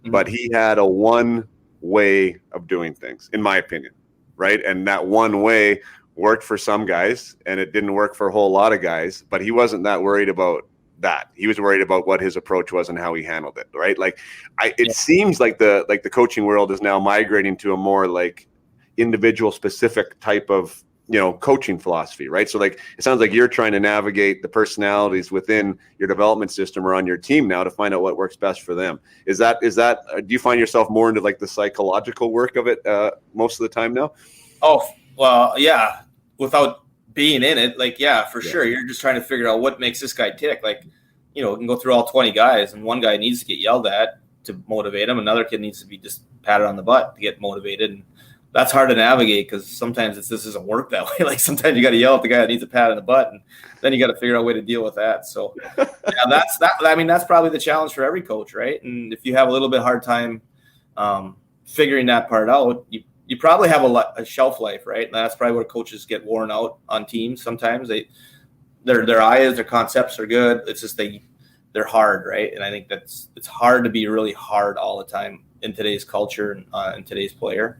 but he had a one way of doing things, in my opinion, right? And that one way worked for some guys, and it didn't work for a whole lot of guys. But he wasn't that worried about that. He was worried about what his approach was and how he handled it, right? Like, it seems like the coaching world is now migrating to a more like individual specific type of coaching philosophy, right? So like, it sounds like you're trying to navigate the personalities within your development system or on your team now to find out what works best for them. Is that do you find yourself more into like the psychological work of it most of the time now? Oh, well, yeah. Without being in it, like, yeah, for sure. You're just trying to figure out what makes this guy tick. Like, we can go through all 20 guys, and one guy needs to get yelled at to motivate him. Another kid needs to be just patted on the butt to get motivated. And that's hard to navigate, because sometimes this doesn't work that way. Like, sometimes you got to yell at the guy that needs a pat on the butt, and then you got to figure out a way to deal with that. So yeah, that's probably the challenge for every coach, right? And if you have a little bit hard time figuring that part out, you probably have a shelf life, right? And that's probably where coaches get worn out on teams. Sometimes their ideas, their concepts are good. It's just they're hard, right? And I think it's hard to be really hard all the time in today's culture and in today's player.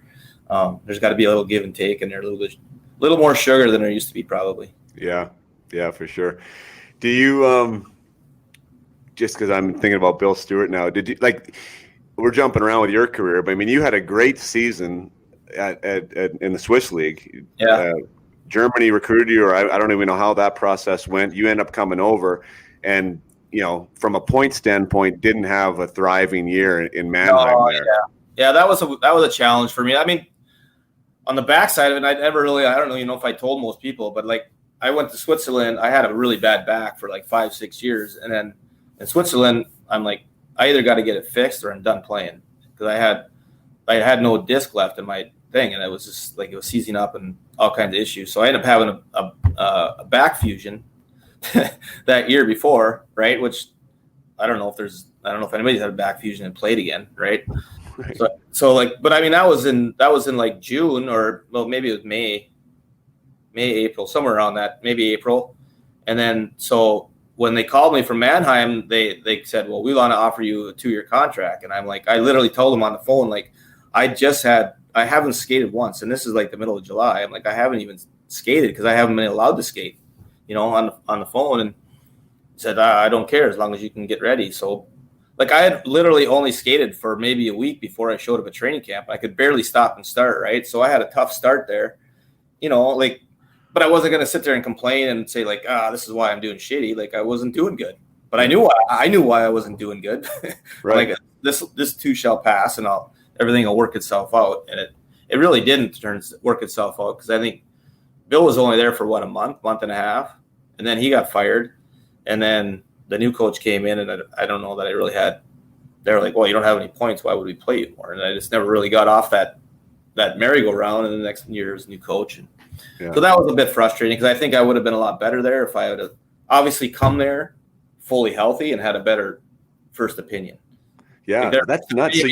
There's got to be a little give and take, and there's a little more sugar than there used to be, probably. Yeah, for sure. Do you just because I'm thinking about Bill Stewart now? Did you we're jumping around with your career, but I mean, you had a great season in the Swiss League. Yeah. Germany recruited you, or I don't even know how that process went. You end up coming over, and from a point standpoint, didn't have a thriving year in Mannheim. Yeah, that was a challenge for me. I mean, on the backside of it, I don't know, if I told most people, but like I went to Switzerland. I had a really bad back for like 5-6 years, and then in Switzerland, I'm like, I either got to get it fixed or I'm done playing, because I had no disc left in my thing, and it was just like it was seizing up and all kinds of issues. So I ended up having a back fusion that year before, right? Which I don't know if anybody's had a back fusion and played again, right? Right. So like, but I mean, that was in like June, or well, maybe it was May, April, somewhere around that, maybe April. And then so when they called me from Mannheim, they said, well, we want to offer you a 2-year contract. And I'm like, I literally told them on the phone, like, I haven't skated once, and this is like the middle of July. I'm like, I haven't even skated because I haven't been allowed to skate, on the phone. And said, I don't care as long as you can get ready. So like I had literally only skated for maybe a week before I showed up at training camp. I could barely stop and start, right? So I had a tough start there, but I wasn't going to sit there and complain and say like, this is why I'm doing shitty. Like I wasn't doing good, but I knew why I wasn't doing good. Right. Like this too shall pass, and everything will work itself out. And it really didn't work itself out, because I think Bill was only there for a month and a half, and then he got fired. And then the new coach came in, and I don't know that I really had. They're like, well, you don't have any points. Why would we play you more? And I just never really got off that merry-go-round. And the next year's new coach, and so that was a bit frustrating, because I think I would have been a lot better there if I would have obviously come there fully healthy and had a better first opinion. Yeah, that's nuts. So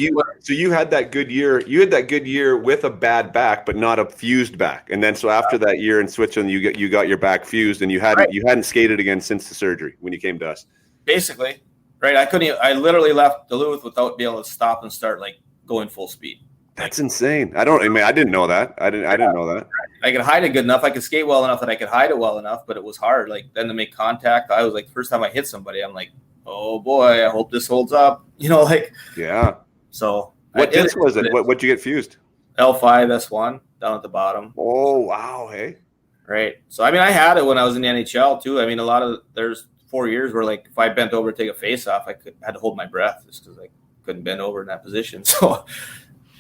you had that good year. You had that good year with a bad back, but not a fused back. And then so after that year in Switzerland, you got your back fused, and you hadn't skated again since the surgery when you came to us. Basically, right? I literally left Duluth without being able to stop and start like going full speed. That's insane. I didn't know that. I didn't know that. I could hide it good enough. I could skate well enough that I could hide it well enough, but it was hard. Like then to make contact, I was like, the first time I hit somebody, I'm like, oh boy, I hope this holds up. Yeah. So what disc was it? What'd you get fused? L5 S1 down at the bottom. Oh wow, hey. Right. So I mean, I had it when I was in the NHL too. I mean, there's 4 years where like if I bent over to take a face off, I had to hold my breath just because I couldn't bend over in that position. So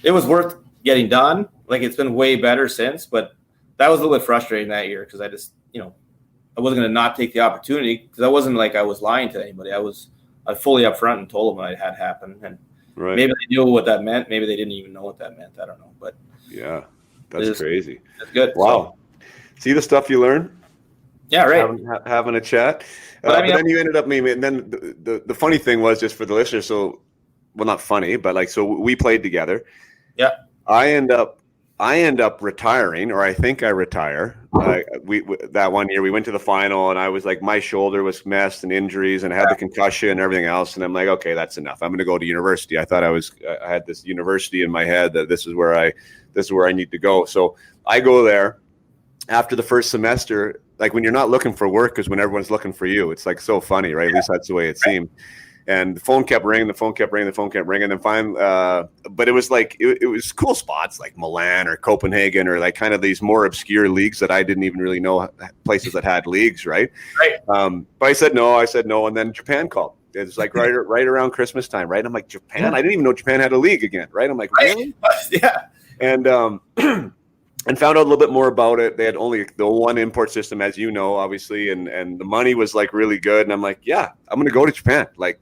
it was worth getting done. Like it's been way better since, but that was a little bit frustrating that year because I just I wasn't going to not take the opportunity, because I wasn't like I was lying to anybody. I was fully upfront and told them what had happened. And maybe they knew what that meant. Maybe they didn't even know what that meant. I don't know. But yeah, that's crazy. That's good. Wow. See the stuff you learn? Yeah, right. Having a chat. But then you ended up and then the funny thing was, just for the listeners, so, well, not funny, but like, so we played together. Yeah. I end up retiring, or I think I retire. We that one year we went to the final, and I was like, my shoulder was messed and injuries, and I had the concussion and everything else. And I'm like, okay, that's enough. I'm going to go to university. I thought I had this university in my head that this is where I need to go. So I go there after the first semester. Like when you're not looking for work, because when everyone's looking for you, it's like so funny, right? At least that's the way it seemed. And the phone kept ringing, and then finally, but it was like it was cool spots like Milan or Copenhagen, or like kind of these more obscure leagues that I didn't even really know, places that had leagues, right? But I said no, and then Japan called. It was like right around Christmas time, right? I'm like, Japan? I didn't even know Japan had a league again, right? I'm like, really? Yeah. And found out a little bit more about it. They had only the one import system, as you know, obviously, and the money was like really good. And I'm like, yeah, I'm going to go to Japan. Like,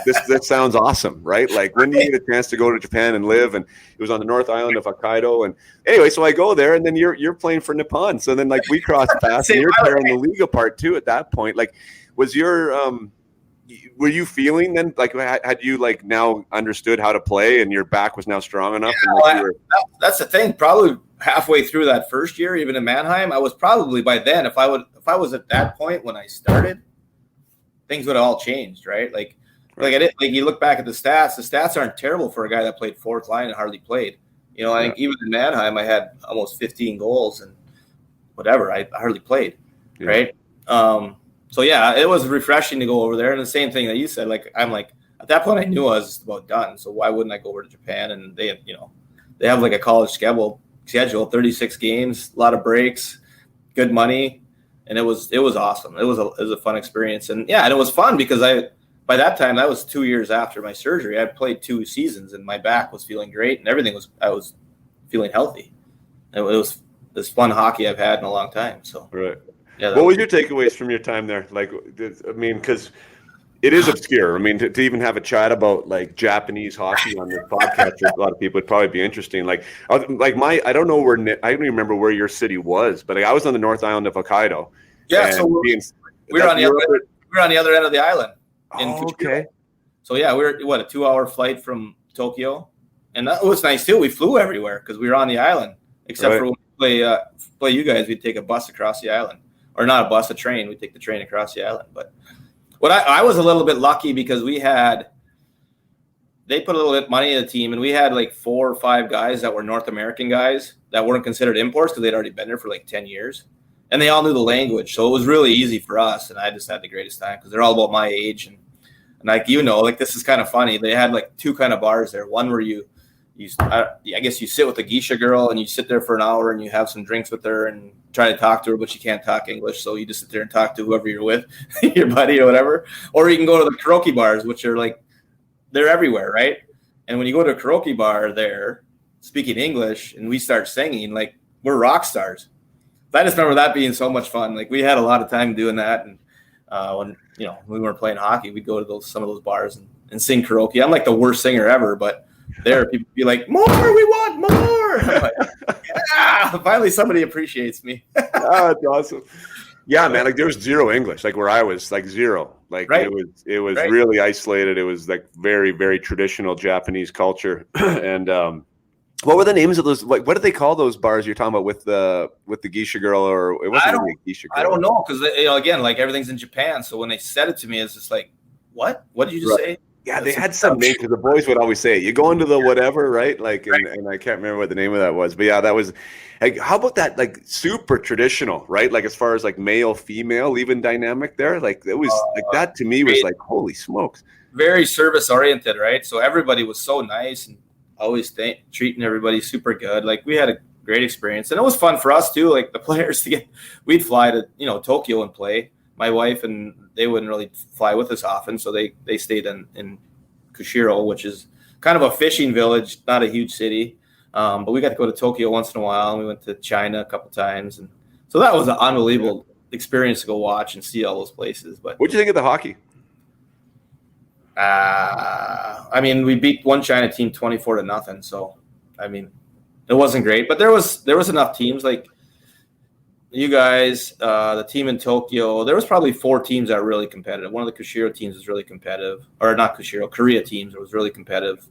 this sounds awesome, right? Like, when do you get a chance to go to Japan and live? And it was on the North Island of Hokkaido. And anyway, so I go there, and then you're playing for Nippon. So then like we cross paths, and you're tearing the league apart too at that point. Like, was your were you feeling then, like, had you like now understood how to play, and your back was now strong enough? Yeah, and like that's the thing. Probably halfway through that first year, even in Mannheim, I was probably by then, if I was at that point when I started, things would have all changed, right? Like I did, like you look back at the stats aren't terrible for a guy that played fourth line and hardly played. I think even in Mannheim, I had almost 15 goals and whatever. I hardly played, right? So yeah, it was refreshing to go over there. And the same thing that you said, like, I'm like, at that point I knew I was just about done. So why wouldn't I go over to Japan? And they have like a college schedule, 36 games, a lot of breaks. good money, and it was awesome. It was a fun experience, and it was fun because by that time, that was 2 years after my surgery. I played 2 seasons, and my back was feeling great, and I was feeling healthy. It was this fun hockey I've had in a long time. So right. Yeah. What was your takeaways from your time there? Like, I mean, because it is obscure. I mean, to even have a chat about like Japanese hockey on this podcast with a lot of people would probably be interesting. I don't know I don't even remember where your city was, but I was on the North Island of Hokkaido. Yeah, so we were on the other end of the island. Okay. So we were a 2-hour flight from Tokyo, and that was nice too. We flew everywhere because we were on the island, except for when we play you guys. We'd take a bus across the island, or not a bus, a train. We'd take the train across the island, but. What I was a little bit lucky because they put a little bit of money in the team, and we had like 4 or 5 guys that were North American guys that weren't considered imports because they'd already been there for like 10 years. And they all knew the language. So it was really easy for us. And I just had the greatest time because they're all about my age. And like, this is kind of funny. They had like 2 kind of bars there. One where I guess you sit with a geisha girl and you sit there for an hour and you have some drinks with her and try to talk to her, but you can't talk English. So you just sit there and talk to whoever you're with, your buddy or whatever. Or you can go to the karaoke bars, which are like, they're everywhere, right? And when you go to a karaoke bar there, speaking English, and we start singing, like we're rock stars. I just remember that being so much fun. Like we had a lot of time doing that. And when we weren't playing hockey, we'd go to some of those bars and sing karaoke. I'm like the worst singer ever, but there people be like, more, we want more. I'm like, yeah, finally somebody appreciates me. Oh, that's awesome. Yeah, man, like there was zero English, like where I was, like zero. Like it was really isolated. It was like very, very traditional Japanese culture. And what were the names of those? Like, what did they call those bars you're talking about with the geisha girl, or it wasn't really a geisha girl? I don't know because again, like everything's in Japan. So when they said it to me, it's just like, what? What did you just say? Yeah, they had some name because the boys would always say, "You go into the whatever," right? Like, and I can't remember what the name of that was, but yeah, that was. Like, how about that? Like, super traditional, right? Like, as far as like male female even dynamic there, like it was like that to me was like, holy smokes, very service oriented, right? So everybody was so nice and always treating everybody super good. Like we had a great experience, and it was fun for us too. Like the players we'd fly to Tokyo and play. My wife and they wouldn't really fly with us often, so they stayed in Kushiro, which is kind of a fishing village, not a huge city. But we got to go to Tokyo once in a while, and we went to China a couple times, and so that was an unbelievable experience to go watch and see all those places. But what'd you think of the hockey? I mean, we beat one China team 24-0, so I mean, it wasn't great, but there was enough teams like. You guys, the team in Tokyo, there was probably 4 teams that were really competitive. One of the Kushiro teams was really competitive, or not Kushiro, Korea teams was really competitive.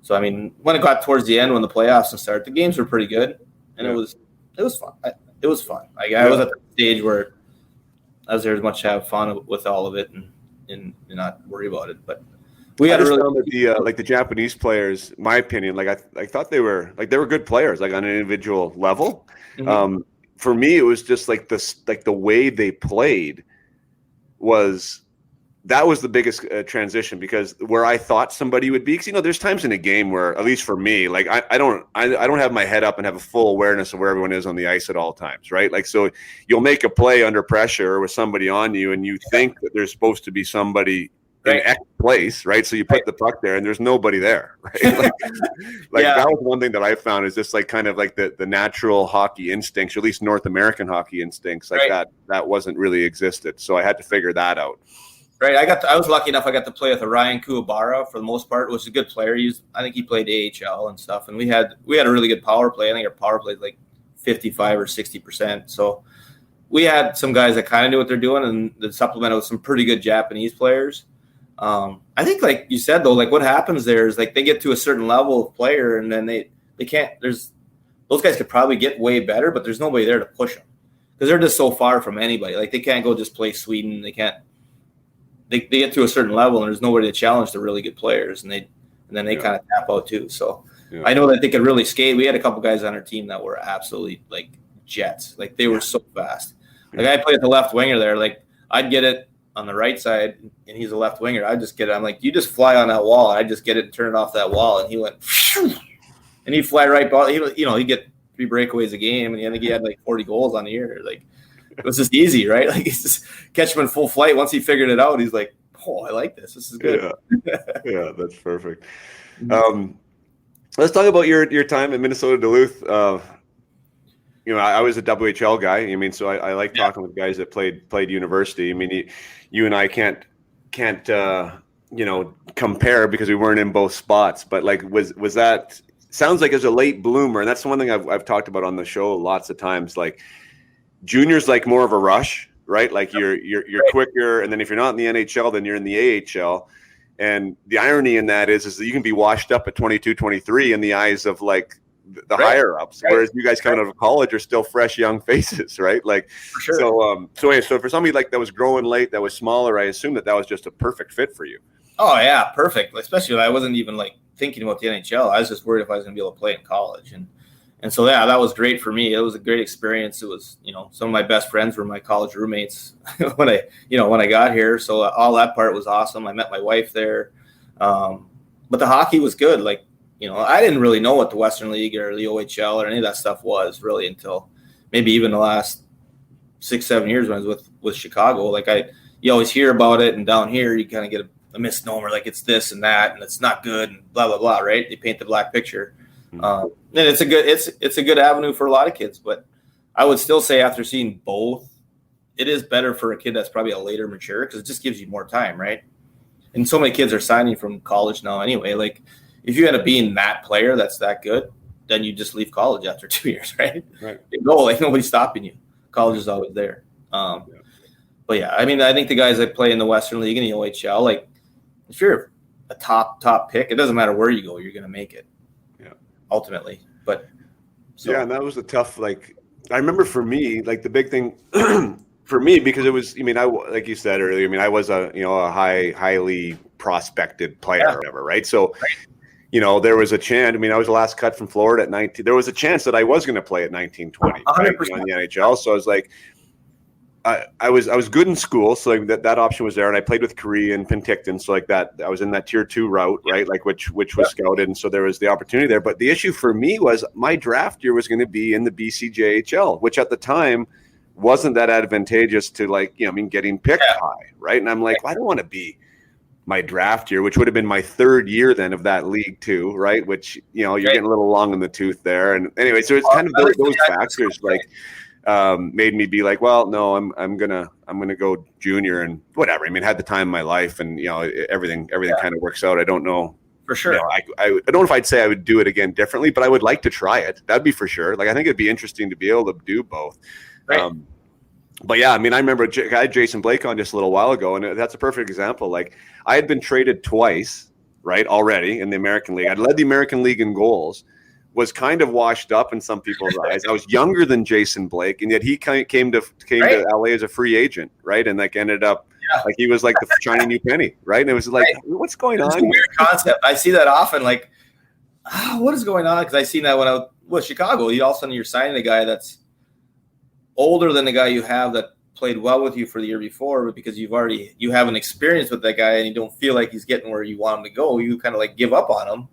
So, I mean, when it got towards the end, when the playoffs started, the games were pretty good, and it was fun. It was fun. Like, I was at the stage where I was there as much to have fun with all of it and not worry about it. But we had really the Japanese players, in my opinion, like I thought they were good players, like on an individual level. Mm-hmm. For me, it was just like this, like the way they played was the biggest transition, because where I thought somebody would be, because there's times in a game where, at least for me, like I don't have my head up and have a full awareness of where everyone is on the ice at all times, right? Like, so you'll make a play under pressure with somebody on you, and you think that there's supposed to be somebody in X place, right? So you put the puck there and there's nobody there, right? Like that was one thing that I found is just like kind of like the natural hockey instincts, or at least North American hockey instincts, like that wasn't really existed. So I had to figure that out. Right. I was lucky enough. I got to play with Ryan Kuwabara for the most part, which is a good player. I think he played AHL and stuff. And we had a really good power play. I think our power play is like 55 or 60%. So we had some guys that kind of knew what they're doing, and the supplemented with some pretty good Japanese players. I think, like you said, though, like what happens there is like they get to a certain level of player, and then they can't. Those guys could probably get way better, but there's nobody there to push them because they're just so far from anybody. Like they can't go just play Sweden. They can't. They get to a certain level, and there's nobody to challenge the really good players, and then they kind of tap out too. So I know that they could really skate. We had a couple guys on our team that were absolutely like jets. Like they were so fast. Like I played at the left winger there. Like I'd get it on the right side, and he's a left winger. I just get it. I'm like, you just fly on that wall. I just get it and turn it off that wall, and he went, and he'd fly right by. He'd get breakaways a game, and I think he had like 40 goals on the year. Like, it was just easy, right? Like, he's just catch him in full flight. Once he figured it out, he's like, oh, I like this. This is good. Yeah, that's perfect. Let's talk about your time at Minnesota Duluth. I was a WHL guy. I mean, so I like talking with guys that played university. I mean, you and I can't compare because we weren't in both spots. But like, was that? Sounds like as a late bloomer, and that's the one thing I've talked about on the show lots of times. Like, junior's like more of a rush, right? Like you're quicker, and then if you're not in the NHL, then you're in the AHL. And the irony in that is that you can be washed up at 22, 23 in the eyes of like the higher ups, whereas you guys coming out of college are still fresh young faces, right? Like, for sure. So for somebody like that was growing late, that was smaller, I assume that was just a perfect fit for you. Oh yeah, perfect. Especially when I wasn't even like thinking about the NHL. I was just worried if I was going to be able to play in college, and so yeah, that was great for me. It was a great experience. It was, some of my best friends were my college roommates when I got here. So all that part was awesome. I met my wife there, but the hockey was good. Like, I didn't really know what the Western League or the OHL or any of that stuff was really until maybe even the last 6-7 years when I was with Chicago. Like, you always hear about it, and down here you kind of get a misnomer, like it's this and that, and it's not good, and blah blah blah. Right? They paint the black picture. And it's a good avenue for a lot of kids, but I would still say after seeing both, it is better for a kid that's probably a later mature because it just gives you more time, right? And so many kids are signing from college now anyway. Like, if you end up being that player that's that good, then you just leave college after 2 years, right? Right. You go, like, nobody's stopping you. College is always there. But yeah, I mean, I think the guys that play in the Western League and the OHL, like, if you're a top pick, it doesn't matter where you go, you're going to make it. Ultimately. But yeah, and that was a tough, like, I remember for me, like the big thing for me, because it was, I mean, like you said earlier, I mean, I was a highly prospected player or whatever, right? So, there was a chance, I mean, I was the last cut from Florida at 19. There was a chance that I was going to play at 19, 20, right? In the NHL. So I was like, I was good in school, so like that option was there, and I played with Korea and Penticton, so like that I was in that tier 2 route, right? Like which was scouted, and so there was the opportunity there. But the issue for me was my draft year was going to be in the BCJHL, which at the time wasn't that advantageous to, like, getting picked high, right? And I'm like, well, I don't want to be my draft year, which would have been my third year then of that league too, right? Which you're getting a little long in the tooth there, and anyway, so it's kind of those factors like. Made me be like, well, no, I'm gonna go junior and whatever. I mean, had the time of my life, and everything kind of works out. I don't know for sure. I don't know if I'd say I would do it again differently, but I would like to try it. That'd be for sure. Like, I think it'd be interesting to be able to do both. Right. But yeah, I mean, I remember I had Jason Blake on just a little while ago, and that's a perfect example. Like, I had been traded twice, right, already in the American League. I'd led the American League in goals. Was kind of washed up in some people's eyes. I was younger than Jason Blake, and yet he came to LA as a free agent, right? And like ended up like he was like the shiny new penny, right? And it was like, what's going on? It's a weird concept. I see that often. Like, what is going on? Because I seen that when I was with Chicago. All of a sudden you're signing a guy that's older than the guy you have that played well with you for the year before, but because you have an experience with that guy and you don't feel like he's getting where you want him to go, you kind of like give up on him,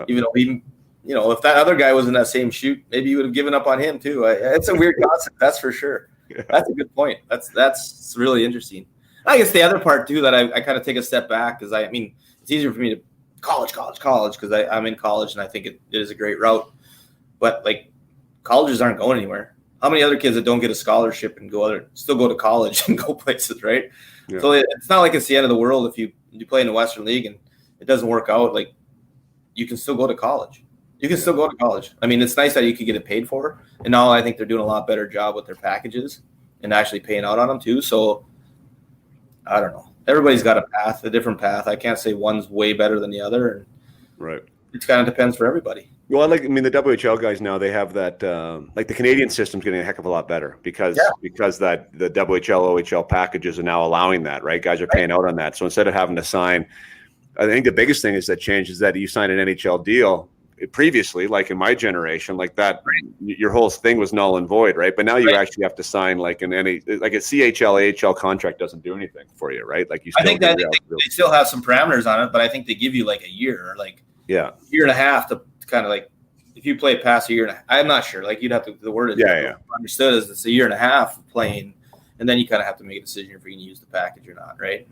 even though he. If that other guy was in that same shoot, maybe you would have given up on him too. It's a weird concept, that's for sure. Yeah. That's a good point. That's really interesting. I guess the other part too that I kind of take a step back because it's easier for me to college because I'm in college and I think it is a great route. But like, colleges aren't going anywhere. How many other kids that don't get a scholarship and still go to college and go places, right? Yeah. So it's not like it's the end of the world if you play in the Western League and it doesn't work out. Like, you can still go to college. You can still go to college. I mean, it's nice that you can get it paid for. And now I think they're doing a lot better job with their packages and actually paying out on them too. So I don't know. Everybody's got a different path. I can't say one's way better than the other. Right. It kind of depends for everybody. Well, the WHL guys now, they have that, like the Canadian system's getting a heck of a lot better because that the WHL, OHL packages are now allowing that, right? Guys are paying out on that. So instead of having to sign, I think the biggest thing is that you sign an NHL deal. Previously, like in my generation, like that, your whole thing was null and void, right? But now you actually have to sign like a CHL, AHL contract doesn't do anything for you, right? Like I think they still have some parameters on it, but I think they give you like a year or like year and a half to kind of like if you play past a year and I'm not sure. Like you'd have to the word is understood as it's a year and a half of playing, and then you kind of have to make a decision if you're going to use the package or not, right?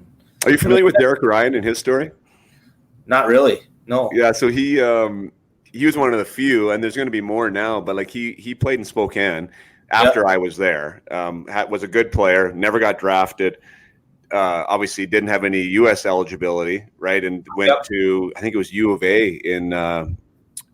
Are you familiar with Derek Ryan and his story? Not really. No. Yeah. So he was one of the few, and there's going to be more now. But like he played in Spokane after I was there. Was a good player. Never got drafted. Obviously didn't have any U.S. eligibility, right? And went to, I think it was U of A in the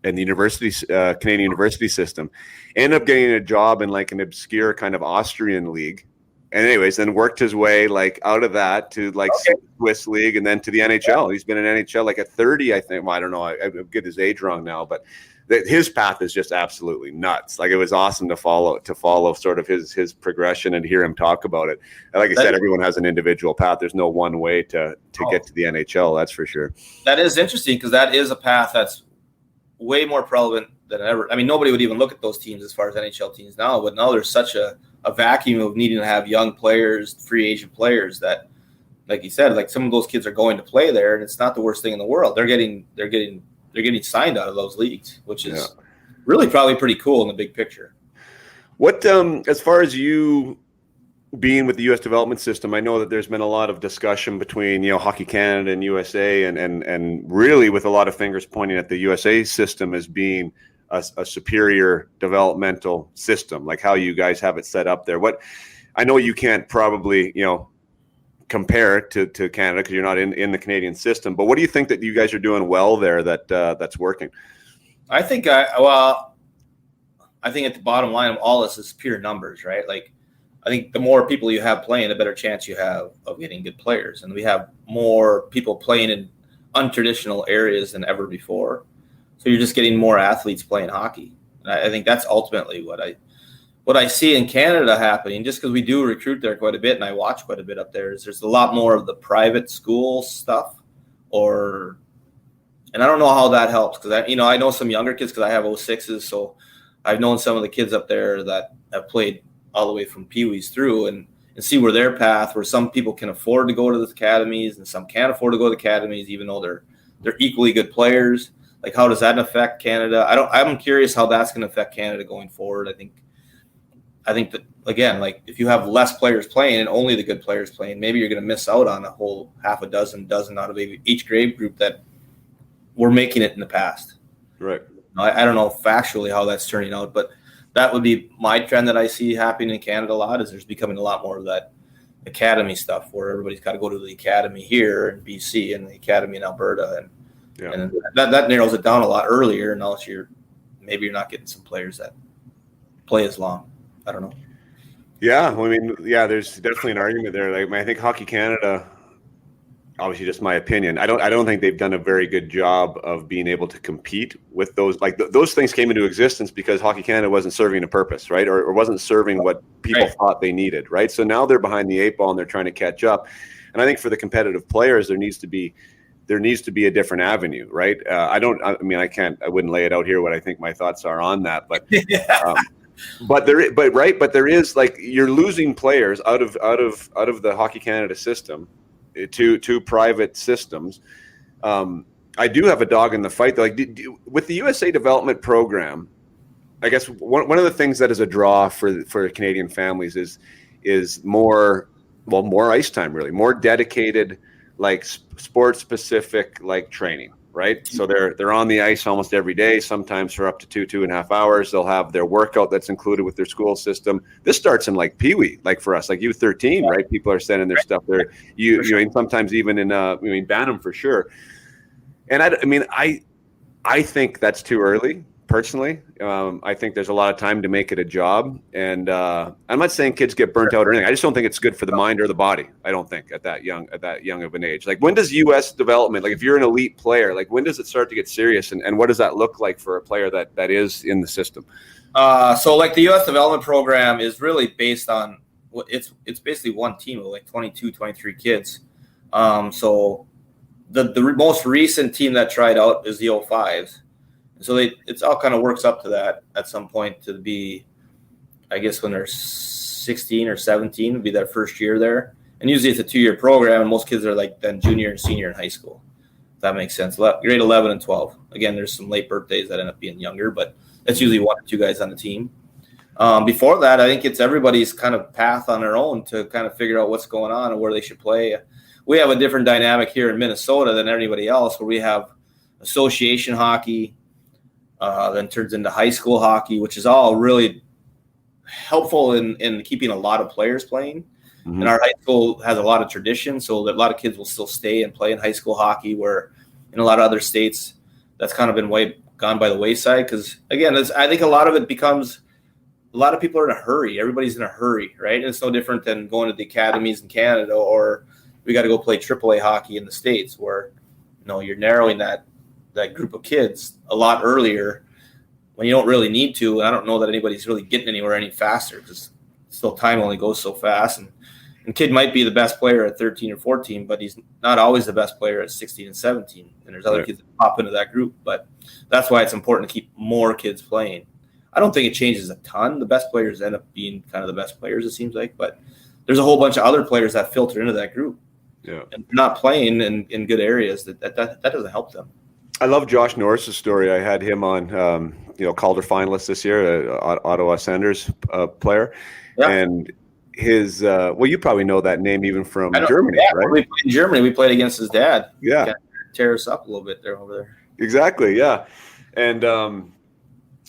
university, Canadian university system. Ended up getting a job in like an obscure kind of Austrian league. And anyways, then worked his way like out of that to like Swiss league and then to the NHL. He's been in NHL like at 30, I think. Well, I don't know. I get his age wrong now, but his path is just absolutely nuts. Like it was awesome to follow sort of his progression and hear him talk about it. And like I said, everyone has an individual path. There's no one way to get to the NHL. That's for sure. That is interesting because that is a path that's way more prevalent than ever. I mean, nobody would even look at those teams as far as NHL teams now, but now there's such a vacuum of needing to have young players, free agent players that, like you said, like some of those kids are going to play there, and it's not the worst thing in the world. They're getting signed out of those leagues, which is really probably pretty cool in the big picture. What, as far as you being with the U.S. development system, I know that there's been a lot of discussion between, Hockey Canada and USA and really with a lot of fingers pointing at the USA system as being a superior developmental system, like how you guys have it set up there. What, I know you can't probably, compare it to Canada because you're not in the Canadian system, but what do you think that you guys are doing well there that's working? I think at the bottom line of all this is pure numbers, right? Like I think the more people you have playing, the better chance you have of getting good players. And we have more people playing in untraditional areas than ever before. So you're just getting more athletes playing hockey. And I think that's ultimately what I see in Canada happening, just because we do recruit there quite a bit and I watch quite a bit up there, is there's a lot more of the private school stuff and I don't know how that helps because I know some younger kids because I have 06s. So I've known some of the kids up there that have played all the way from Pee-wees through and see where their path, where some people can afford to go to the academies and some can't afford to go to the academies, even though they're equally good players. Like, how does that affect Canada? I'm curious how that's going to affect Canada going forward. I think that, again, like if you have less players playing and only the good players playing, maybe you're going to miss out on a whole half a dozen out of each grade group that were making it in the past. Right. I don't know factually how that's turning out, but that would be my trend that I see happening in Canada a lot, is there's becoming a lot more of that academy stuff where everybody's got to go to the academy here in BC and the academy in Alberta. And that narrows it down a lot earlier. And now you're not getting some players that play as long. I don't know. Yeah. I mean, there's definitely an argument there. Like, I think Hockey Canada, obviously just my opinion, I don't think they've done a very good job of being able to compete with those. Like those things came into existence because Hockey Canada wasn't serving a purpose, right? Or wasn't serving what people thought they needed, right? So now they're behind the eight ball and they're trying to catch up. And I think for the competitive players, there needs to be a different avenue, right? I wouldn't lay it out here what I think my thoughts are on that, but but there is, like, you're losing players out of the Hockey Canada system to private systems. I do have a dog in the fight, though. Like, with the USA development program, I guess one of the things that is a draw for Canadian families is more ice time, really, more dedicated, like sports specific, like training, right? So they're on the ice almost every day, sometimes for up to 2.5 hours. They'll have their workout that's included with their school system. This starts in like Pee-wee, like for us, like U13, right? People are sending their stuff there. Sometimes even in Bantam for sure. And I think that's too early. Personally, I think there's a lot of time to make it a job, and I'm not saying kids get burnt out or anything. I just don't think it's good for the mind or the body. I don't think at that young of an age. Like, when does U.S. development, like if you're an elite player, like when does it start to get serious, and what does that look like for a player that is in the system? So like the U.S. development program is really based on it's basically one team of like 22, 23 kids. So the most recent team that tried out is the 05s. So it's all kind of works up to that at some point to be, I guess, when they're 16 or 17 would be their first year there. And usually it's a 2-year program, and most kids are like then junior and senior in high school. that makes sense. Grade 11 and 12. Again, there's some late birthdays that end up being younger, but that's usually 1 or 2 guys on the team. Before that, I think it's everybody's kind of path on their own to kind of figure out what's going on and where they should play. We have a different dynamic here in Minnesota than anybody else, where we have association hockey, then turns into high school hockey, which is all really helpful in keeping a lot of players playing. Mm-hmm. And our high school has a lot of tradition, so that a lot of kids will still stay and play in high school hockey, where in a lot of other states that's kind of been gone by the wayside. Because, again, I think a lot of it becomes a lot of people are in a hurry. Everybody's in a hurry, right? And it's no different than going to the academies in Canada, or we got to go play AAA hockey in the States, where you're narrowing that group of kids a lot earlier when you don't really need to. And I don't know that anybody's really getting anywhere any faster, because still time only goes so fast. And kid might be the best player at 13 or 14, but he's not always the best player at 16 and 17. And there's other kids that pop into that group. But that's why it's important to keep more kids playing. I don't think it changes a ton. The best players end up being kind of the best players, it seems like. But there's a whole bunch of other players that filter into that group. Yeah. And not playing in good areas, that doesn't help them. I love Josh Norris's story. I had him on, Calder finalist this year, Ottawa Senators player. Yeah. And his you probably know that name even from Germany, right? We played in Germany. We played against his dad. Yeah, tear us up a little bit there over there. Exactly. Yeah, and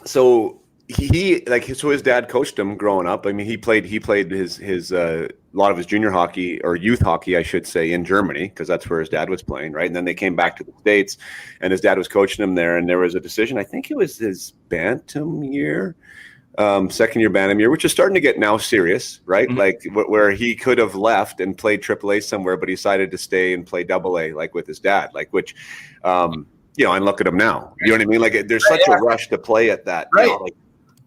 so his dad coached him growing up. I mean, he played his a lot of his junior hockey, or youth hockey, I should say, in Germany, because that's where his dad was playing, right? And then they came back to the States, and his dad was coaching him there. And there was a decision. I think it was his bantam year. Second year bantam year, which is starting to get now serious, right? Mm-hmm. Like where he could have left and played AAA somewhere, but he decided to stay and play AA, like with his dad, which, and look at him now. You know what I mean? Like there's such a rush to play at that,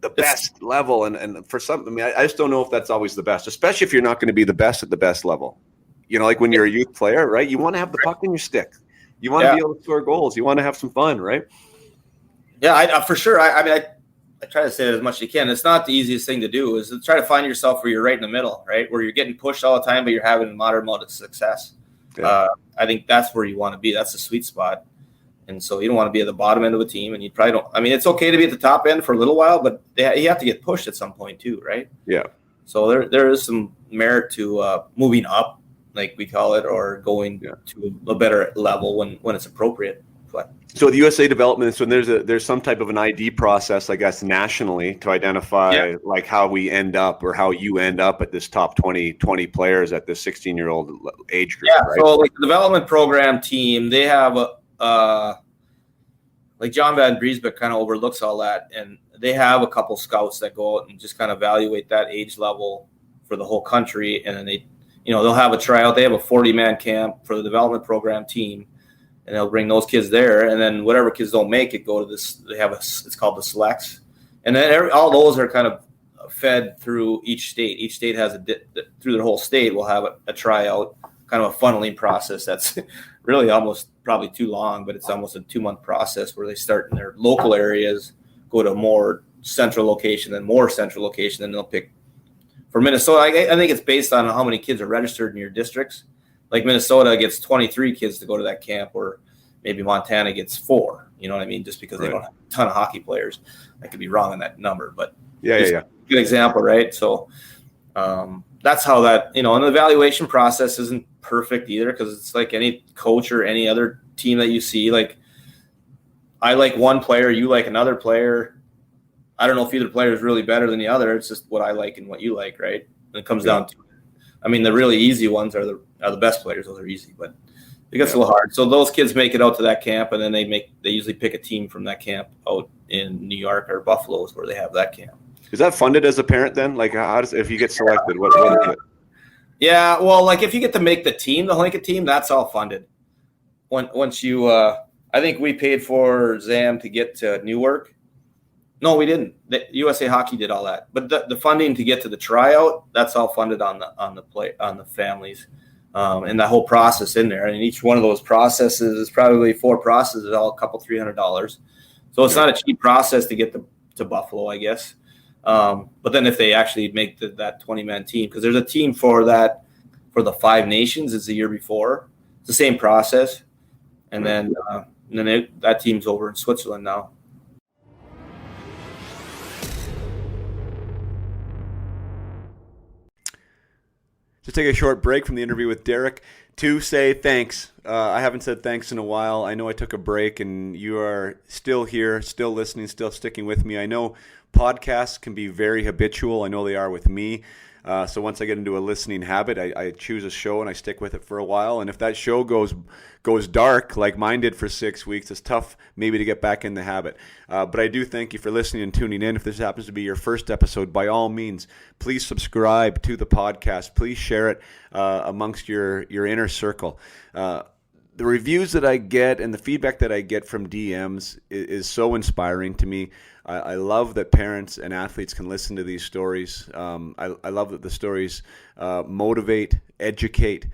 the best level. And for some, I mean, I just don't know if that's always the best, especially if you're not going to be the best at the best level. Like when you're a youth player, right? You want to have the puck in your stick. You want to be able to score goals. You want to have some fun, right? Yeah, I for sure. I try to say that as much as you can. It's not the easiest thing to do, is to try to find yourself where you're right in the middle, right? Where you're getting pushed all the time, but you're having a moderate amount of success. Yeah. I think that's where you want to be. That's the sweet spot. And so you don't want to be at the bottom end of a team, and you probably don't. I mean, it's okay to be at the top end for a little while, but you have to get pushed at some point too, right? Yeah. So there is some merit to moving up, like we call it, or going to a better level when it's appropriate. But so the USA development, so there's some type of an ID process, I guess, nationally to identify like how we end up, or how you end up at this top 20 players at this 16-year-old age group. Yeah, right? So like the development program team, they have like John Van Briesbeck kind of overlooks all that, and they have a couple scouts that go out and just kind of evaluate that age level for the whole country, and then they'll have a tryout. They have a 40-man camp for the development program team. And they'll bring those kids there, and then whatever kids don't make it go to this. They have it's called the selects, and then all those are kind of fed through each state. Each state has through their whole state will have a tryout, kind of a funneling process. That's really almost probably too long, but it's almost a 2-month process where they start in their local areas, go to a more central location, then more central location, and they'll pick. For Minnesota, I think it's based on how many kids are registered in your districts. Like Minnesota gets 23 kids to go to that camp, or maybe Montana gets 4. You know what I mean? Just because they don't have a ton of hockey players. I could be wrong on that number, but good example, right? So that's how that, and the evaluation process isn't perfect either, because it's like any coach or any other team that you see. Like I like one player, you like another player. I don't know if either player is really better than the other. It's just what I like and what you like, right? And it comes down to it. I mean, the really easy ones are the best players. Those are easy, but it gets a little hard. So those kids make it out to that camp, and then they usually pick a team from that camp out in New York or Buffalo is where they have that camp. Is that funded as a parent then? Like, if you get selected, what is it? Yeah, well, like if you get to make the team, the Hlinka team, that's all funded. Once you, I think we paid for Zam to get to Newark. No, we didn't. The USA Hockey did all that, but the funding to get to the tryout, that's all funded on the families, and that whole process in there. And each one of those processes is probably 4 processes, all a couple $300. So it's not a cheap process to get to Buffalo, I guess. But then if they actually make that 20-man team, because there's a team for that for the 5 nations, it's the year before. It's the same process. And then that team's over in Switzerland now. To take a short break from the interview with Derek to say thanks. I haven't said thanks in a while. I know I took a break, and you are still here, still listening, still sticking with me. I know podcasts can be very habitual. I know they are with me. So once I get into a listening habit, I choose a show and I stick with it for a while. And if that show goes dark like mine did for 6 weeks, it's tough maybe to get back in the habit. But I do thank you for listening and tuning in. If this happens to be your first episode, by all means, please subscribe to the podcast. Please share it amongst your inner circle. The reviews that I get and the feedback that I get from DMs is so inspiring to me. I love that parents and athletes can listen to these stories. I love that the stories motivate, educate,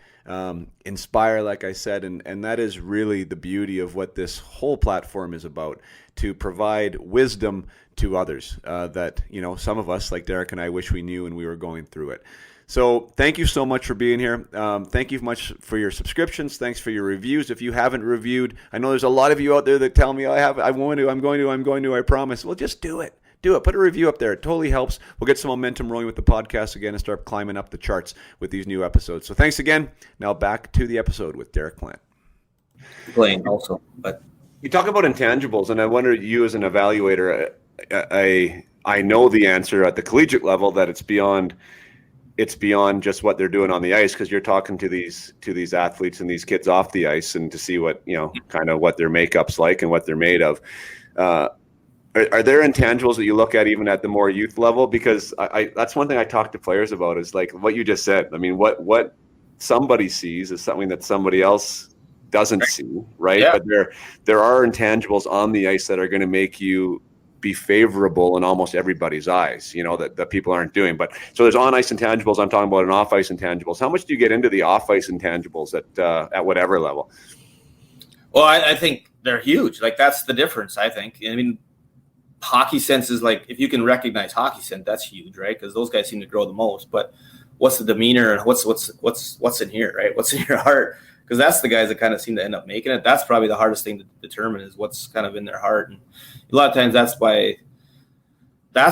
inspire, like I said, and that is really the beauty of what this whole platform is about, to provide wisdom to others that, some of us, like Derek and I, wish we knew when we were going through it. So thank you so much for being here. Thank you much for your subscriptions. Thanks for your reviews. If you haven't reviewed, I know there's a lot of you out there that tell me, I'm going to, I promise. Well, just do it. Put a review up there. It totally helps. We'll get some momentum rolling with the podcast again and start climbing up the charts with these new episodes. So thanks again. Now back to the episode with Derek Plante. Playing also, but you talk about intangibles, and I wonder, you as an evaluator, I know the answer at the collegiate level that it's beyond just what they're doing on the ice, because you're talking to these athletes and these kids off the ice, and to see what, kind of what their makeup's like and what they're made of. Are there intangibles that you look at even at the more youth level? Because I that's one thing I talk to players about, is like what you just said. I mean, what somebody sees is something that somebody else doesn't see, right? Yeah. But there are intangibles on the ice that are going to make you be favorable in almost everybody's eyes, that people aren't doing. But so there's on-ice intangibles. I'm talking about an off-ice intangibles. How much do you get into the off-ice intangibles at whatever level? Well, I think they're huge. Like, that's the difference, I think. I mean, hockey sense is like, if you can recognize hockey sense, that's huge, right? Because those guys seem to grow the most. But what's the demeanor and what's in here, right? What's in your heart? Because that's the guys that kind of seem to end up making it. That's probably the hardest thing to determine, is what's kind of in their heart. And a lot of times that's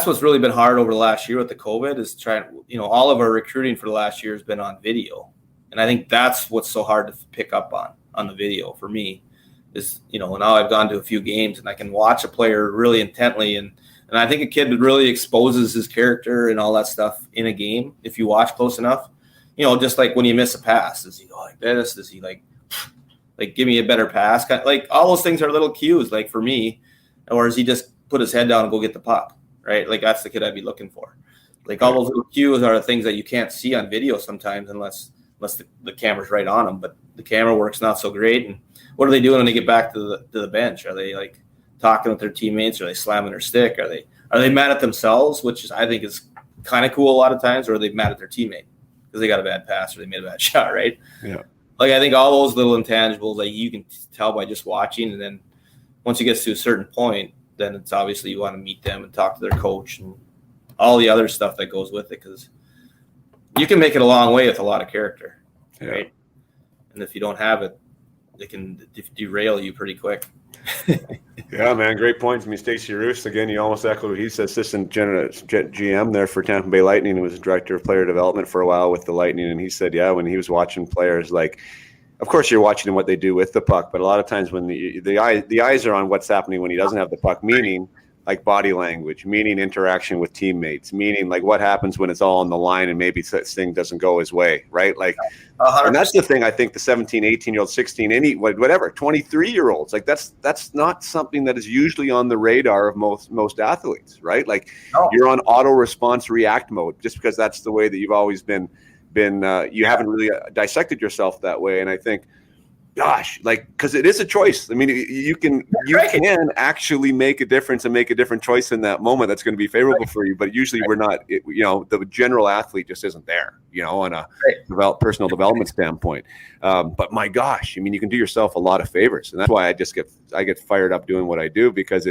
what's really been hard over the last year with the COVID, is trying, all of our recruiting for the last year has been on video. And I think that's what's so hard to pick up on the video for me, is, now I've gone to a few games and I can watch a player really intently. And I think a kid really exposes his character and all that stuff in a game if you watch close enough. Just like when you miss a pass, does he go like this? Does he like give me a better pass? Like, all those things are little cues, like, for me. Or does he just put his head down and go get the puck, right? Like, that's the kid I'd be looking for. Like, all those little cues are the things that you can't see on video sometimes unless the camera's right on them. But the camera work's not so great. And what are they doing when they get back to the bench? Are they like talking with their teammates? Are they slamming their stick? Are they mad at themselves, which I think is kind of cool a lot of times, or are they mad at their teammate because they got a bad pass or they made a bad shot, right? Yeah. Like, I think all those little intangibles, like, you can tell by just watching. And then once it gets to a certain point, then it's obviously you want to meet them and talk to their coach and all the other stuff that goes with it, because you can make it a long way with a lot of character, right? And if you don't have it, it can derail you pretty quick. Yeah, man, great points. I mean, Stacey Roos, again, you almost echoed what he said. Assistant GM there for Tampa Bay Lightning, and was director of player development for a while with the Lightning. And he said, when he was watching players, like, of course you're watching what they do with the puck, but a lot of times when the eyes are on what's happening when he doesn't have the puck, meaning like body language, meaning interaction with teammates, meaning like what happens when it's all on the line and maybe this thing doesn't go his way, right? Like, 100%. And that's the thing, I think the 17, 18-year-old, 16, whatever, 23-year-olds, like that's not something that is usually on the radar of most athletes, right? Like, you're on auto response react mode just because that's the way that you've always been you haven't really dissected yourself that way. And I think, gosh, like, because it is a choice. I mean, you can actually make a difference and make a different choice in that moment that's going to be favorable for you. But usually we're not, the general athlete just isn't there, on a personal development standpoint. But my gosh, I mean, you can do yourself a lot of favors. And that's why I get fired up doing what I do, because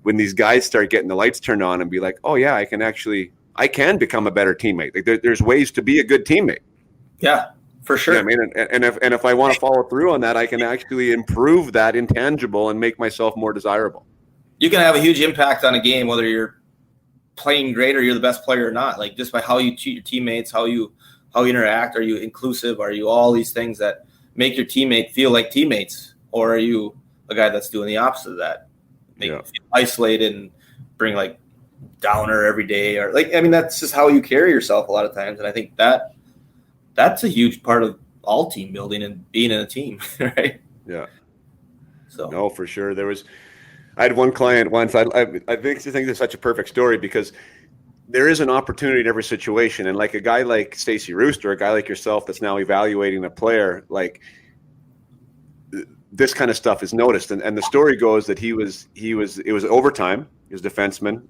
when these guys start getting the lights turned on and be like, oh yeah, I can become a better teammate. Like, there's ways to be a good teammate. Yeah. For sure. Yeah, I mean, and if I want to follow through on that, I can actually improve that intangible and make myself more desirable. You can have a huge impact on a game, whether you're playing great or you're the best player or not. Like just by how you treat your teammates, how you interact. Are you inclusive? Are you all these things that make your teammate feel like teammates? Or are you a guy that's doing the opposite of that? Make you feel isolated and bring like downer every day, or like, I mean, that's just how you carry yourself a lot of times. And I think that's a huge part of all team building and being in a team, right? Yeah. So no, for sure. I had one client once. I think it's such a perfect story because there is an opportunity in every situation. And like a guy like Stacey Rooster, a guy like yourself that's now evaluating a player, like this kind of stuff is noticed. And the story goes that it was overtime. He was a defenseman.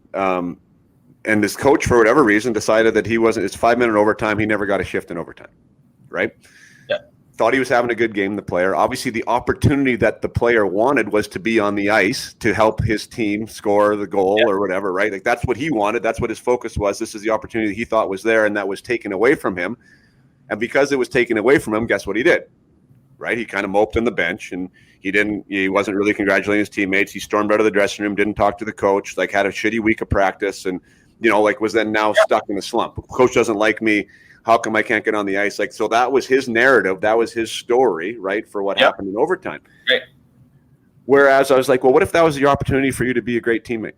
And this coach, for whatever reason, decided that it's 5-minute overtime. He never got a shift in overtime, right? Yeah. Thought he was having a good game, the player. Obviously, the opportunity that the player wanted was to be on the ice to help his team score the goal or whatever, right? Like that's what he wanted. That's what his focus was. This is the opportunity he thought was there, and that was taken away from him. And because it was taken away from him, guess what he did? Right? He kind of moped on the bench, and he wasn't really congratulating his teammates. He stormed out of the dressing room, didn't talk to the coach, like had a shitty week of practice, and like was then now stuck in a slump. Coach doesn't like me. How come I can't get on the ice? Like, so that was his narrative. That was his story, right? For what happened in overtime. Right. Whereas I was like, well, what if that was the opportunity for you to be a great teammate?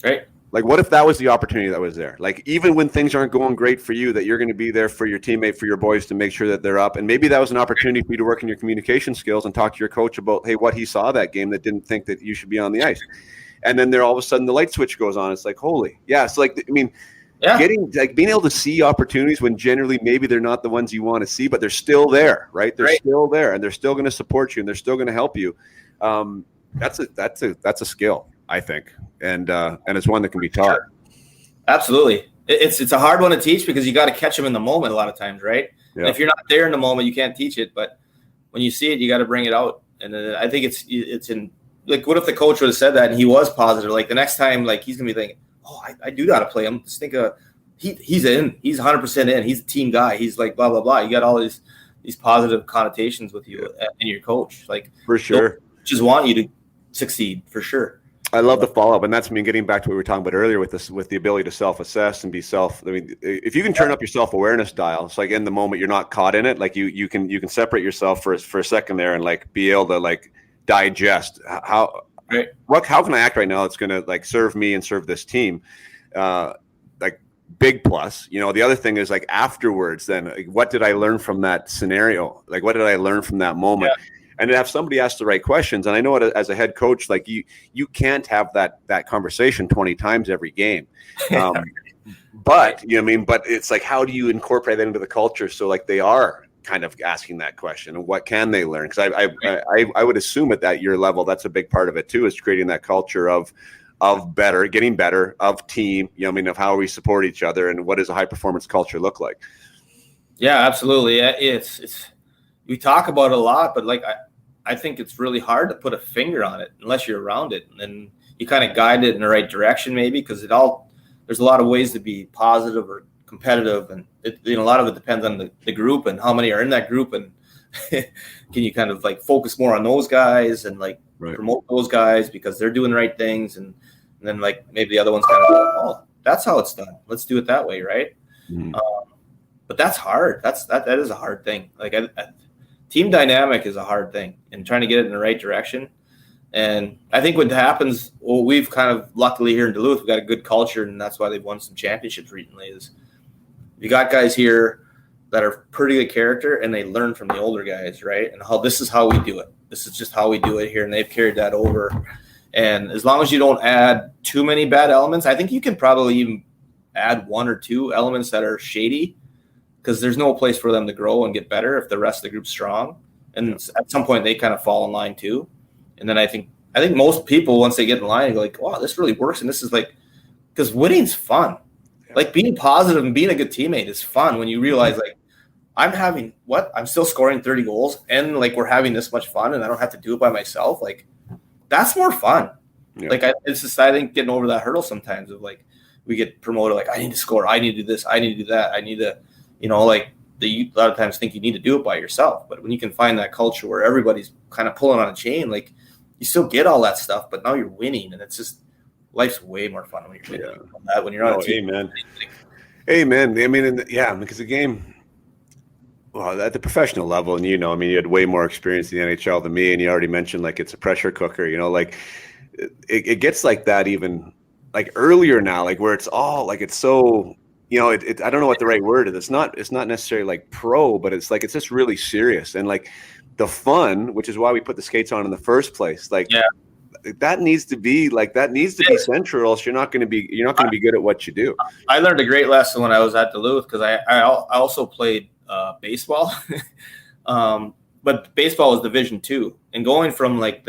Right. Like, what if that was the opportunity that was there? Like, even when things aren't going great for you, that you're going to be there for your teammate, for your boys to make sure that they're up. And maybe that was an opportunity for you to work in your communication skills and talk to your coach about, hey, what he saw that game that didn't think that you should be on the ice. And then there all of a sudden the light switch goes on. It's like, holy, yeah. It's like, I mean, being able to see opportunities when generally maybe they're not the ones you want to see, but they're still there, right? They're still there, and they're still going to support you, and they're still going to help you. That's a skill, I think, and it's one that can be taught. Sure. Absolutely, it's a hard one to teach because you got to catch them in the moment a lot of times, right? Yeah. And if you're not there in the moment, you can't teach it. But when you see it, you got to bring it out. And I think it's in. Like, what if the coach would have said that and he was positive? Like, the next time, like, he's going to be thinking, oh, I do got to play him. Just think he's in. He's 100% in. He's a team guy. He's like, blah, blah, blah. You got all these positive connotations with you and your coach. Like, for sure. Just want you to succeed, for sure. I love the follow-up, and that's getting back to what we were talking about earlier with the ability to self-assess and be I mean, if you can turn up your self-awareness dial, it's like in the moment you're not caught in it. Like you can separate yourself for a second there and like be able to like digest how can I act right now that's going to like serve me and serve this team, like big plus. The other thing is like afterwards, then like, what did I learn from that scenario? Like what did I learn from that moment? And to have somebody ask the right questions. And I know it as a head coach, like you can't have that conversation 20 times every game. But but it's like, how do you incorporate that into the culture so like they are kind of asking that question, and what can they learn? Because I would assume at your level, that's a big part of it too, is creating that culture of getting better, of team, of how we support each other, and what does a high performance culture look like? Yeah, absolutely. It's we talk about it a lot, but like I think it's really hard to put a finger on it unless you're around it, and then you kind of guide it in the right direction, maybe, because there's a lot of ways to be positive or competitive, and a lot of it depends on the group and how many are in that group, and can you kind of like focus more on those guys and like promote those guys because they're doing the right things, and then like maybe the other ones kind of go, oh, that's how it's done, let's do it that way, right? But that's hard. That is a hard thing. Like team dynamic is a hard thing, and trying to get it in the right direction. And I think what happens, well, we've kind of luckily here in Duluth, we've got a good culture, and that's why they've won some championships recently, is you got guys here that are pretty good character, and they learn from the older guys, right? And this is how we do it. This is just how we do it here, and they've carried that over. And as long as you don't add too many bad elements, I think you can probably even add one or two elements that are shady, because there's no place for them to grow and get better if the rest of the group's strong. And at some point, they kind of fall in line too. And then I think most people, once they get in line, go like, wow, this really works. And this is like, because winning's fun. Like being positive and being a good teammate is fun when you realize like, I'm still scoring 30 goals and like we're having this much fun and I don't have to do it by myself. Like that's more fun. Yeah. Like it's just, I think getting over that hurdle sometimes of like, we get promoted, like I need to score, I need to do this, I need to do that, I need to, like a lot of times think you need to do it by yourself. But when you can find that culture where everybody's kind of pulling on a chain, like you still get all that stuff, but now you're winning, and it's just life's way more fun when you're winning. Yeah. When you're on a team. Amen. I mean, because the game, well, at the professional level, and you had way more experience in the NHL than me, and you already mentioned like it's a pressure cooker. Like it gets like that even like earlier now, like where it's all like it's so. I don't know what the right word is. It's not necessarily like pro, but it's like it's just really serious, and like the fun, which is why we put the skates on in the first place. Like that needs to be central, or else you're not going to be good at what you do. I learned a great lesson when I was at Duluth because I also played baseball, but baseball was Division II, and going from like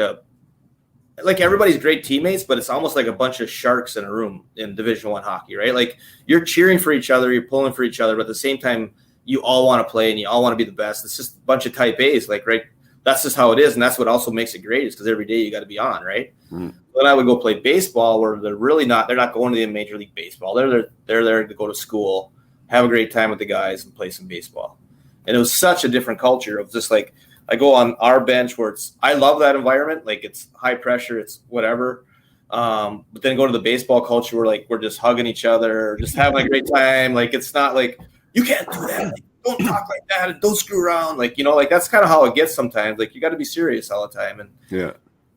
everybody's great teammates, but it's almost like a bunch of sharks in a room in Division I hockey, right? Like you're cheering for each other, you're pulling for each other, but at the same time, you all want to play and you all want to be the best. It's just a bunch of type A's, like, right? That's just how it is, and that's what also makes it great is because every day you got to be on, right? Mm. Then I would go play baseball where they're not going to the Major League Baseball. They're there to go to school, have a great time with the guys, and play some baseball. And it was such a different culture of just like I go on our bench where I love that environment, like it's high pressure, it's whatever. But then go to the baseball culture where like we're just hugging each other, just having a great time. Like it's not like you can't do that. Like, don't talk like that and don't screw around. Like, like that's kind of how it gets sometimes. Like you got to be serious all the time. And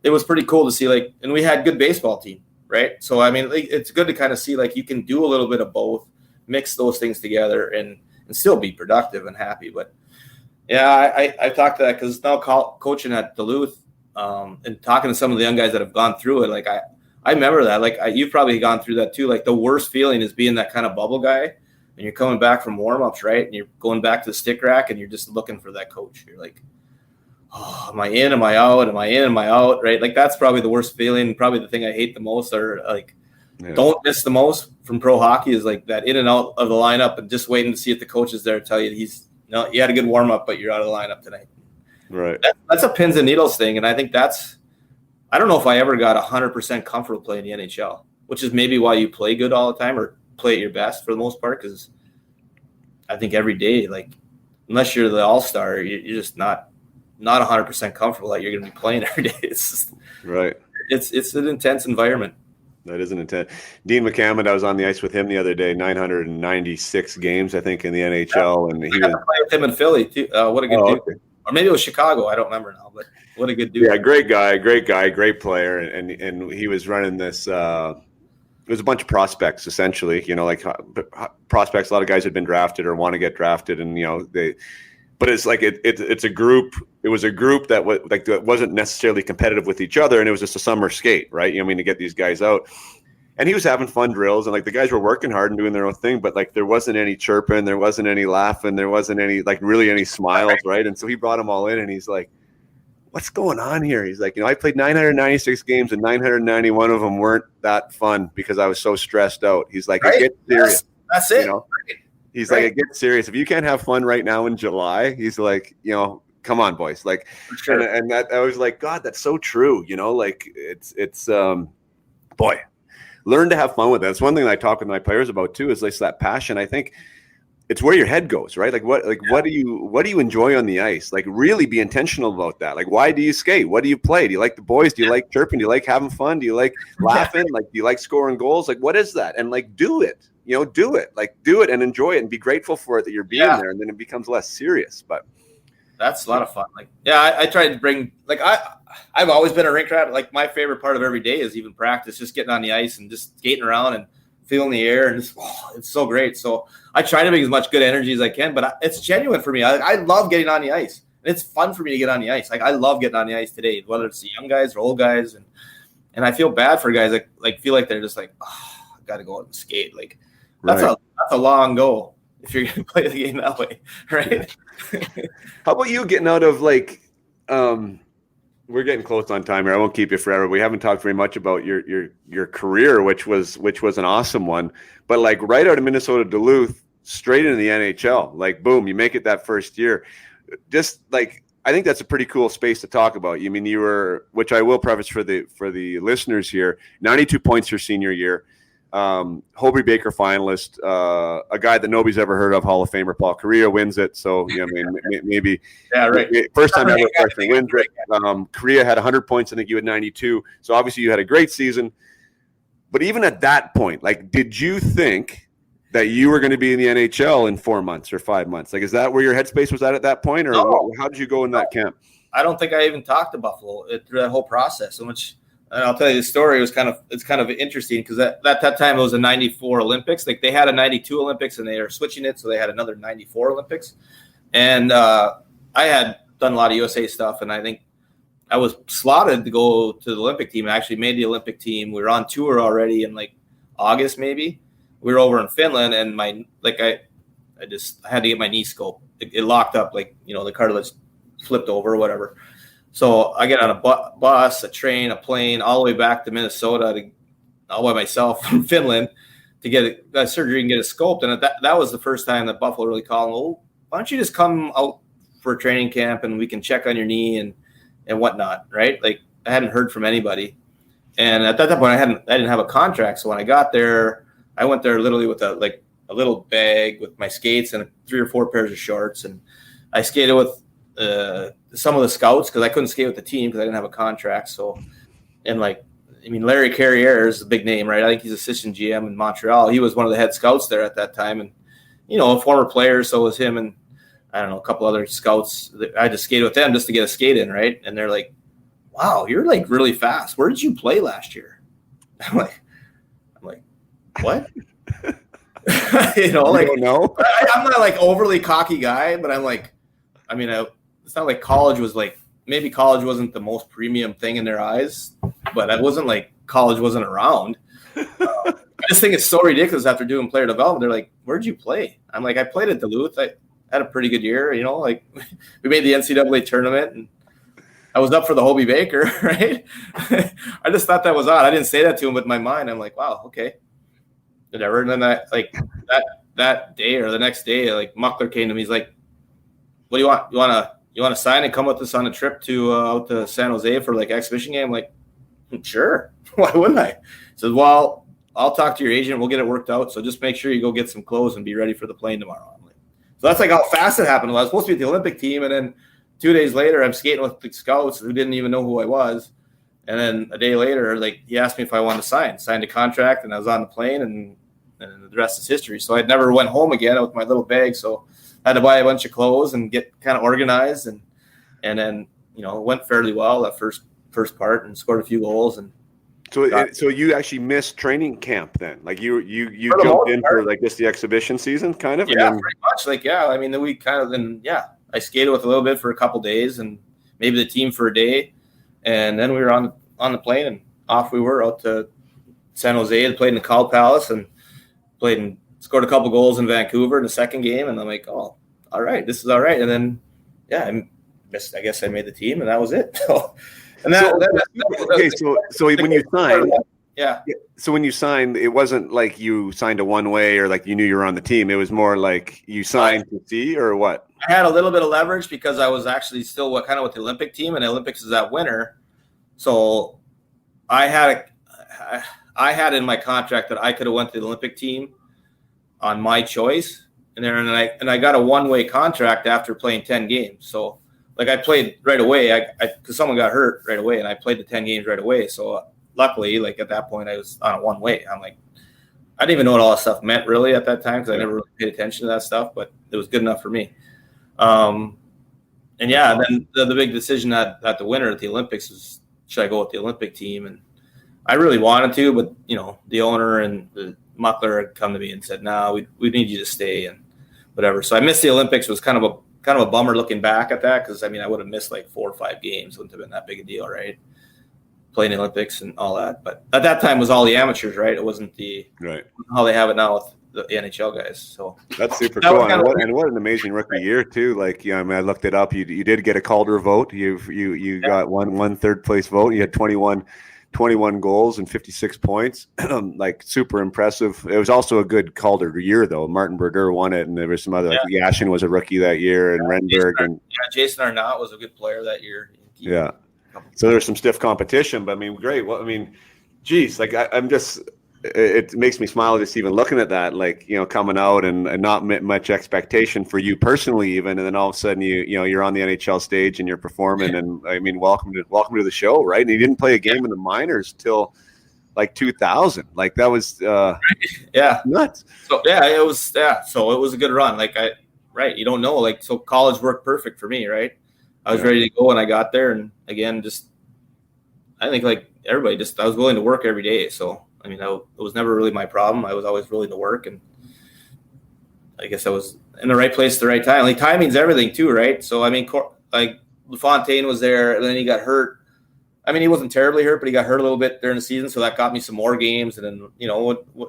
it was pretty cool to see like, and we had good baseball team, right? So, I mean, like, it's good to kind of see like you can do a little bit of both, mix those things together and still be productive and happy. But yeah, I talked to that because now coaching at Duluth and talking to some of the young guys that have gone through it. Like I remember that, like you've probably gone through that too. Like the worst feeling is being that kind of bubble guy. And you're coming back from warm-ups, right? And you're going back to the stick rack, and you're just looking for that coach. You're like, oh, am I in? Am I out? Am I in? Am I out? Right? Like that's probably the worst feeling. Probably the thing I hate the most, or like don't miss the most from pro hockey is like that in and out of the lineup, and just waiting to see if the coach is there to tell you you had a good warm-up, but you're out of the lineup tonight. Right. That's a pins and needles thing, and I think I don't know if I ever got 100% comfortable playing the NHL, which is maybe why you play good all the time or play at your best for the most part, because I think every day, like unless you're the all-star, you're just not 100% comfortable that you're going to be playing every day. It's just, right. It's an intense environment. That is an intense. Dean McCammond, I was on the ice with him the other day. 996 games, I think, in the NHL, and he was playing with him in Philly too. What a good dude. Okay. Or maybe it was Chicago. I don't remember now, but what a good dude. Yeah, great guy, great player, and he was running this. It was a bunch of prospects, essentially, like prospects. A lot of guys had been drafted or want to get drafted, and but it's like it's a group. It was a group that was like that wasn't necessarily competitive with each other, and it was just a summer skate, right? To get these guys out. And he was having fun drills, and like the guys were working hard and doing their own thing, but like there wasn't any chirping, there wasn't any laughing, there wasn't any like really any smiles, right? And so he brought them all in, and he's like, what's going on here? He's like, I played 996 games and 991 of them weren't that fun because I was so stressed out. He's like, it gets serious. That's it. He's like, it gets serious. If you can't have fun right now in July, he's like, come on, boys. Like, sure. and that I was like, God, that's so true. Like it's boy, learn to have fun with it. That's one thing that I talk with my players about too, is like that passion. I think it's where your head goes, right? Like what do you enjoy on the ice? Like really be intentional about that. Like, why do you skate? What do you play? Do you like the boys? Do you like chirping? Do you like having fun? Do you like laughing? Like, do you like scoring goals? Like, what is that? And like, do it, do it and enjoy it and be grateful for it that you're being there. And then it becomes less serious, but that's a lot of fun. Like, I tried to bring, like, I've always been a rink rat. Like my favorite part of every day is even practice, just getting on the ice and just skating around and feeling the air, and it's so great. So I try to make as much good energy as I can, but it's genuine for me. I love getting on the ice, and it's fun for me to get on the ice. Like I love getting on the ice today, whether it's the young guys or old guys, and I feel bad for guys that like feel like they're just like, I got to go out and skate. Like that's a long goal if you're going to play the game that way, right? How about you getting out of like? We're getting close on time here. I won't keep you forever. We haven't talked very much about your career, which was an awesome one. But like right out of Minnesota Duluth, straight into the NHL. Like boom, you make it that first year. Just like I think that's a pretty cool space to talk about. You mean you were, which I will preface for the listeners here, 92 points your senior year. Hobie Baker finalist, a guy that nobody's ever heard of, Hall of Famer Paul Kariya wins it. So, I mean, maybe first time ever a freshman wins it. Kariya had 100 points. I think you had 92. So obviously you had a great season. But even at that point, like, did you think that you were going to be in the NHL in 4 months or 5 months? Like, is that where your headspace was at that point? Or how did you go in that camp? I don't think I even talked to Buffalo through that whole process. So much. And I'll tell you the story. It's kind of interesting because at that time it was a 94 Olympics. Like they had a 92 Olympics and they are switching it. So they had another 94 Olympics. And I had done a lot of USA stuff. And I think I was slotted to go to the Olympic team. I actually made the Olympic team. We were on tour already in like August, maybe. We were over in Finland and I had to get my knee scoped. It locked up, like, the cartilage flipped over or whatever. So I get on a bus, a train, a plane, all the way back to Minnesota all by myself from Finland to get a surgery and get it scoped. And that was the first time that Buffalo really called, well, why don't you just come out for a training camp and we can check on your knee and whatnot, right? Like I hadn't heard from anybody. And at that point, I didn't have a contract. So when I got there, I went there literally with a little bag with my skates and 3 or 4 pairs of shorts. And I skated with some of the scouts because I couldn't skate with the team because I didn't have a contract. So, and Larry Carriere is a big name, right? I think he's assistant GM in Montreal. He was one of the head scouts there at that time. And, a former player, so was him and, I don't know, a couple other scouts. I just skated with them just to get a skate in, right? And they're like, wow, you're like really fast. Where did you play last year? I'm like, what? I don't know. I'm not like overly cocky guy, but I'm like, it's not like college was like, maybe college wasn't the most premium thing in their eyes, but it wasn't like college wasn't around. I just think it's so ridiculous after doing player development. They're like, where'd you play? I'm like, I played at Duluth. I had a pretty good year, like we made the NCAA tournament and I was up for the Hobie Baker, right? I just thought that was odd. I didn't say that to him, but in my mind, I'm like, wow, okay. Whatever. And then that day or the next day, like Muckler came to me. He's like, what do you want? You want to sign and come with us on a trip to out to San Jose for like exhibition game? I'm like, sure. Why wouldn't I? He says, well, I'll talk to your agent. We'll get it worked out. So just make sure you go get some clothes and be ready for the plane tomorrow. I'm like, so that's like how fast it happened. I was supposed to be at the Olympic team. And then 2 days later, I'm skating with the scouts who didn't even know who I was. And then a day later, like he asked me if I wanted to signed a contract, and I was on the plane, and the rest is history. So I never went home again with my little bag. So I had to buy a bunch of clothes and get kind of organized, and then it went fairly well that first part, and scored a few goals. And so you actually missed training camp then, like you jumped in for like just the exhibition season, kind of. Yeah, pretty much. Like then we kind of I skated with a little bit for a couple days, and maybe the team for a day, and then we were on the plane and off we were out to San Jose and played in the Call Palace and played and scored a couple goals in Vancouver in the second game. And I'm like, oh, all right, this is all right. And then, I guess I made the team, and that was it. So when you signed, yeah. So when you signed, it wasn't like you signed a one way or like you knew you were on the team. It was more like you signed to see, or what? I had a little bit of leverage because I was actually still with the Olympic team, and the Olympics is that winter. So I had in my contract that I could have went to the Olympic team on my choice, and I got a one-way contract after playing 10 games. So like I played right away, because someone got hurt right away, and I played the 10 games right away. So luckily, like at that point, I was on a one-way. I'm like, I didn't even know what all that stuff meant really at that time because I never really paid attention to that stuff, but it was good enough for me. And then the big decision at the winter at the Olympics was, should I go with the Olympic team? And I really wanted to, but the owner and the Muckler had come to me and said, "No, we need you to stay," and whatever. So I missed the Olympics. It was kind of a bummer looking back at that, because I would have missed like 4 or 5 games. Wouldn't have been that big a deal, right? Playing the Olympics and all that. But at that time it was all the amateurs, right? It wasn't how they have it now with the NHL guys. So that's super cool. And what an amazing rookie year too. Like, I looked it up. You did get a Calder vote. You got one third place vote. You had 21 goals and 56 points. Like super impressive. It was also a good Calder year though. Martin Brodeur won it, and there was some other. Like Yashin was a rookie that year, and Renberg Jason Arnott was a good player that year. So there's some stiff competition, but great. Well, geez, like I'm just it makes me smile just even looking at that, like, coming out and not much expectation for you personally even, and then all of a sudden you're on the NHL stage and you're performing, and I mean, welcome to the show, right? And you didn't play a game in the minors till like 2000. Like that was nuts. So it was a good run. Like you don't know, like, so college worked perfect for me, right? I was ready to go when I got there, and again, I think like everybody, I was willing to work every day. So I mean, it was never really my problem. I was always willing to work, and I guess I was in the right place at the right time. Like timing's everything too, right? So I mean, like LaFontaine was there, and then he got hurt. I mean, he wasn't terribly hurt, but he got hurt a little bit during the season, so that got me some more games. And then,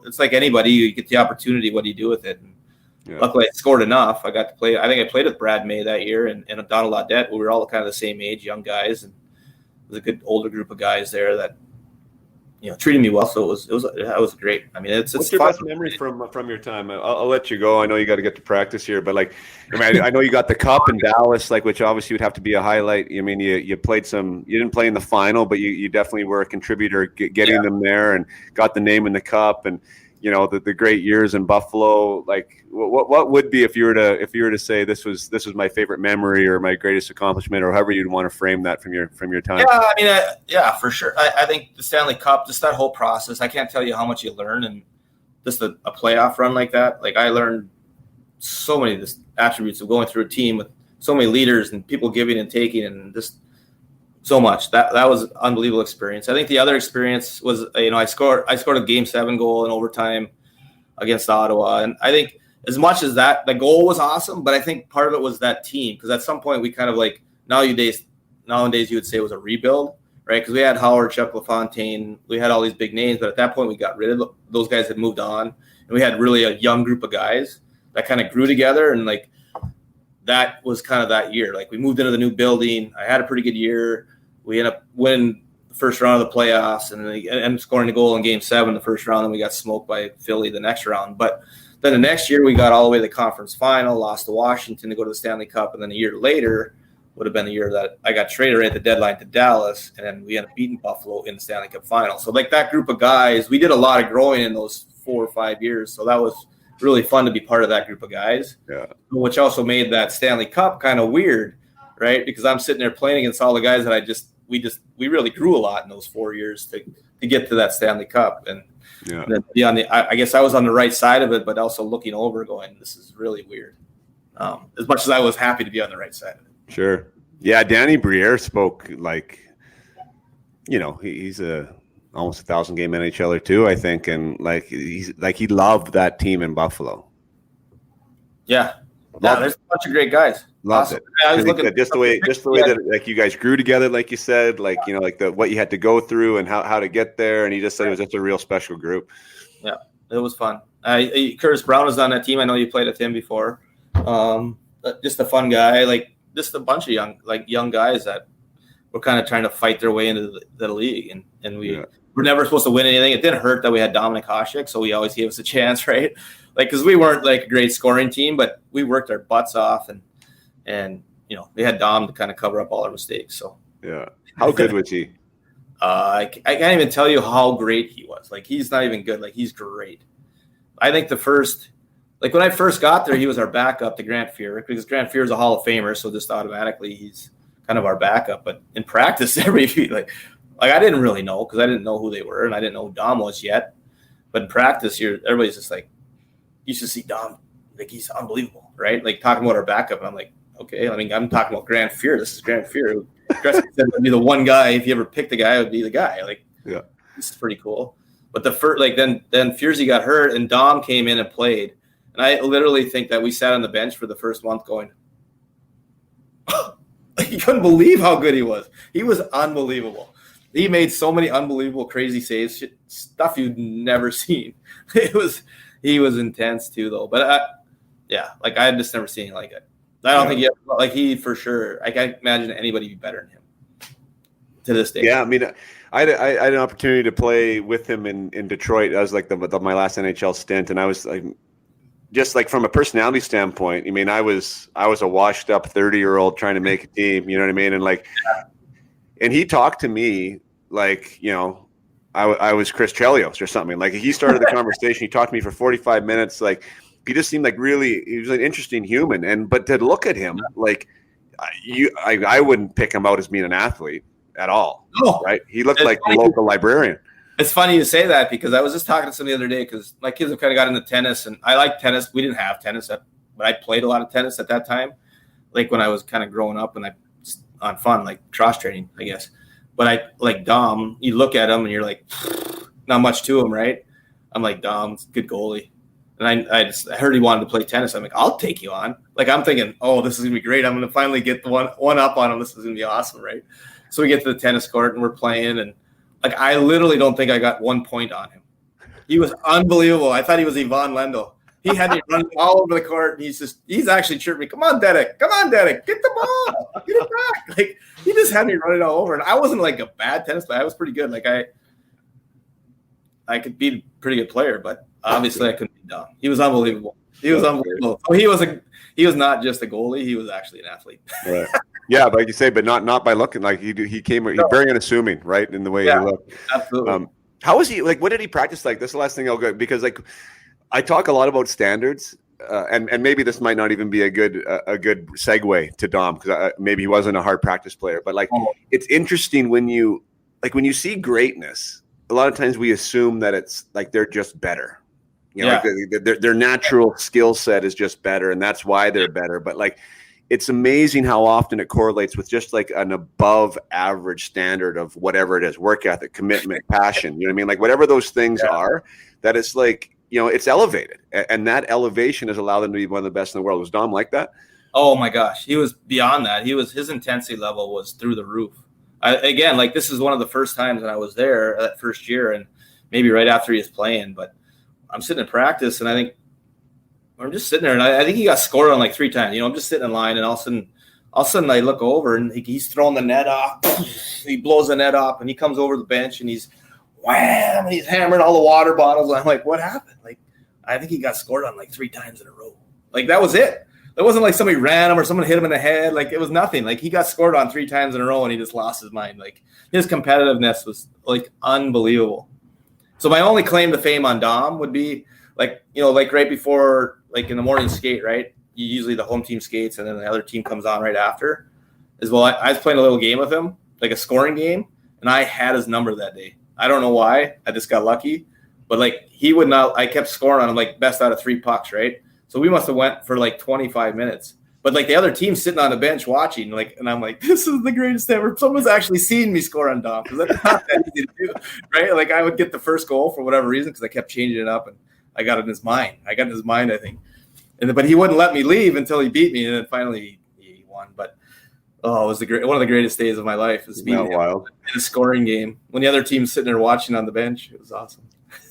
it's like anybody, you get the opportunity. What do you do with it? And luckily, I scored enough. I got to play. I think I played with Brad May that year and Donald Audette. We were all kind of the same age, young guys, and it was a good older group of guys there that treated me well. So it was great. I mean, what's your best memory from your time? I'll let you go. I know you got to get to practice here, but like, I know you got the cup in Dallas, like, which obviously would have to be a highlight. I mean, you played you didn't play in the final, but you definitely were a contributor getting them there and got the name in the cup, and the great years in Buffalo. Like, what would be if you were to say this was my favorite memory or my greatest accomplishment, or however you'd want to frame that from your time? Yeah, I mean, for sure. I think the Stanley Cup, just that whole process, I can't tell you how much you learn, and just a playoff run like that. Like, I learned so many of the attributes of going through a team with so many leaders and people giving and taking, and just so much. That was an unbelievable experience. I think the other experience was, I scored a Game 7 goal in overtime against Ottawa, and I think as much as that, the goal was awesome, but I think part of it was that team, because at some point we kind of like nowadays you would say it was a rebuild, right? Because we had Howard, Chuck LaFontaine, we had all these big names, but at that point we got rid of those guys that moved on, and we had really a young group of guys that kind of grew together, and like that was kind of that year. Like, we moved into the new building. I had a pretty good year. We ended up winning the first round of the playoffs and scoring a goal in Game 7 the first round, and we got smoked by Philly the next round. But then the next year we got all the way to the conference final, lost to Washington to go to the Stanley Cup, and then a year later would have been the year that I got traded right at the deadline to Dallas, and then we ended up beating Buffalo in the Stanley Cup final. So like that group of guys, we did a lot of growing in those 4 or 5 years. So that was really fun to be part of that group of guys, which also made that Stanley Cup kind of weird, right? Because I'm sitting there playing against all the guys that we really grew a lot in those 4 years to get to that Stanley Cup. And then I guess I was on the right side of it, but also looking over going, this is really weird. As much as I was happy to be on the right side of it. Sure. Yeah. Danny Briere spoke like, he's almost 1,000-game NHLer too, I think. And like, he loved that team in Buffalo. Yeah. There's a bunch of great guys. Loved it. I was looking just the way that like you guys grew together, like you said, like like what you had to go through and how to get there, and he just said it was just a real special group. Yeah, it was fun. Curtis Brown was on that team. I know you played with him before. Just a fun guy, like just a bunch of young guys that were kind of trying to fight their way into the league, and we were never supposed to win anything. It didn't hurt that we had Dominic Hasek, so he always gave us a chance, right? Like, because we weren't like a great scoring team, but we worked our butts off, and we had Dom to kind of cover up all our mistakes. So how good was he? I can't even tell you how great he was. Like, he's not even good. Like, he's great. I think when I first got there, he was our backup to Grant Fuhr, because Grant Fuhr is a Hall of Famer, so just automatically he's kind of our backup. But in practice, like I didn't really know, because I didn't know who they were, and I didn't know who Dom was yet. But in practice, everybody's just like, you should see Dom. Like, he's unbelievable, right? Like, talking about our backup, and I'm like, okay. I mean, I'm talking about Grant Fuhr. This is Grant Fuhr. Gretzky said would be the one guy. If you ever picked a guy, it would be the guy. Like, this is pretty cool. But the first, like, then Furzy got hurt, and Dom came in and played. And I literally think that we sat on the bench for the first month going, you couldn't believe how good he was. He was unbelievable. He made so many unbelievable, crazy saves, stuff you'd never seen. He was intense too, though. But I had just never seen like it. I don't think he for sure. I can't imagine anybody be better than him to this day. Yeah, I mean, I had an opportunity to play with him in Detroit. That was like my last NHL stint, and I was like, just like from a personality standpoint. I mean, I was a washed up 30-year-old trying to make a team. You know what I mean? And like, and he talked to me like I was Chris Chelios or something. Like he started the conversation. He talked to me for 45 minutes. Like he just seemed like he was an interesting human. But to look at him, like I wouldn't pick him out as being an athlete at all. No. Right? He looked like the local librarian. It's funny you say that because I was just talking to somebody the other day because my kids have kind of got into tennis and I like tennis. We didn't have tennis, but I played a lot of tennis at that time. Like when I was kind of growing up and on fun, like cross training, I guess. But I like Dom, you look at him and you're like, not much to him, right? I'm like, Dom's good goalie. And I heard he wanted to play tennis. I'm like, I'll take you on. Like I'm thinking, oh, this is gonna be great. I'm gonna finally get the one up on him. This is gonna be awesome, right? So we get to the tennis court and we're playing, and like I literally don't think I got 1 point on him. He was unbelievable. I thought he was Ivan Lendl. He had me running all over the court, and he's actually chirping me, come on, Derek, get the ball, get it back. Like he just had me running all over, and I wasn't like a bad tennis player. I was pretty good. Like I could be a pretty good player, but obviously I couldn't be Dom. He was unbelievable. He was unbelievable. So he was not just a goalie. He was actually an athlete. Right. Yeah, but like you say, but not by looking. Like he's very unassuming, right, in the way he looked. Absolutely. How was he? Like, what did he practice like? This is the last thing I'll go, because like I talk a lot about standards, and maybe this might not even be a good segue to Dom, because maybe he wasn't a hard practice player. But like, it's interesting when you see greatness. A lot of times we assume that it's like they're just better. You know, like their natural skill set is just better, and that's why they're better. But like, it's amazing how often it correlates with just like an above average standard of whatever it is, work ethic, commitment, passion. You know what I mean? Like whatever those things are, that it's like, you know, it's elevated, and that elevation has allowed them to be one of the best in the world. Was Dom like that? Oh my gosh, he was beyond that. His intensity level was through the roof. Again, like this is one of the first times that I was there that first year, and maybe right after he was playing. But I'm sitting in practice, and I think I'm just sitting there, and I think he got scored on like 3 times. You know, I'm just sitting in line, and all of a sudden I look over, and he's throwing the net off. He blows the net off, and he comes over the bench, and he's wham, and he's hammering all the water bottles. I'm like, what happened? Like, I think he got scored on like 3 times in a row. Like that was it. It wasn't like somebody ran him or someone hit him in the head. Like it was nothing. Like he got scored on 3 times in a row, and he just lost his mind. Like his competitiveness was like unbelievable. So my only claim to fame on Dom would be like, you know, like right before, like in the morning skate, right? Usually the home team skates and then the other team comes on right after. As well, I was playing a little game with him, like a scoring game, and I had his number that day. I don't know why. I just got lucky. But like he would not, I kept scoring on him like best out of 3 pucks, right? So we must have went for like 25 minutes. But like the other team's sitting on the bench watching, like, and I'm like, this is the greatest ever. Someone's actually seen me score on Dom, because that's not that easy to do, right? Like I would get the first goal for whatever reason because I kept changing it up, and I got it in his mind. I think. But he wouldn't let me leave until he beat me, and then finally he won. But it was one of the greatest days of my life. Was beating him in a scoring game when the other team's sitting there watching on the bench. It was awesome.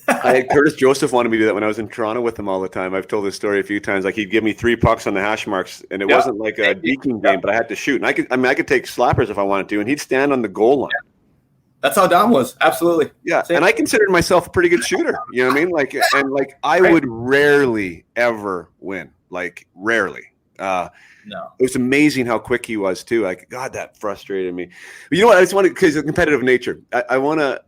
Curtis Joseph wanted me to do that when I was in Toronto with him all the time. I've told this story a few times. Like he'd give me 3 pucks on the hash marks, and it wasn't like a deking game, but I had to shoot. And I could take slappers if I wanted to, and he'd stand on the goal line. That's how Dom was. Absolutely. Yeah. Same. And I considered myself a pretty good shooter. You know what I mean? Like, and like I would rarely ever win. Like rarely. No. It was amazing how quick he was too. Like, God, that frustrated me. But you know what? I just want to, because of competitive nature. I want to.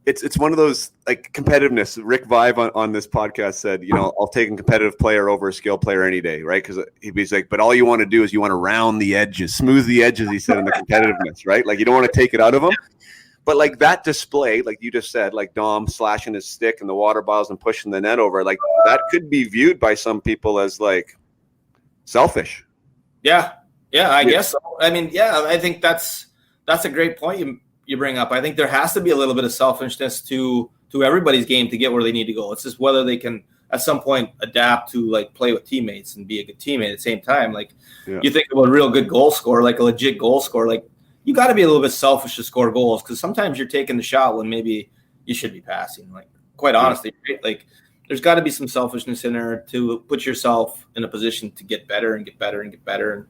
It's one of those like competitiveness. Rick Vive on this podcast said, you know, I'll take a competitive player over a skill player any day, right? Because he's like, but all you want to do is you want to round the edges, smooth the edges. He said in the competitiveness, right? Like you don't want to take it out of them. But like that display, like you just said, like Dom slashing his stick and the water bottles and pushing the net over, like that could be viewed by some people as like selfish. Yeah, I guess so. I mean, I think that's a great point you bring up. I think there has to be a little bit of selfishness to everybody's game to get where they need to go. It's just whether they can at some point adapt to like play with teammates and be a good teammate at the same time. Like you think about a real good goal scorer, like a legit goal scorer, like you got to be a little bit selfish to score goals, because sometimes you're taking the shot when maybe you should be passing. Like quite honestly, right? Like there's got to be some selfishness in there to put yourself in a position to get better and get better and get better.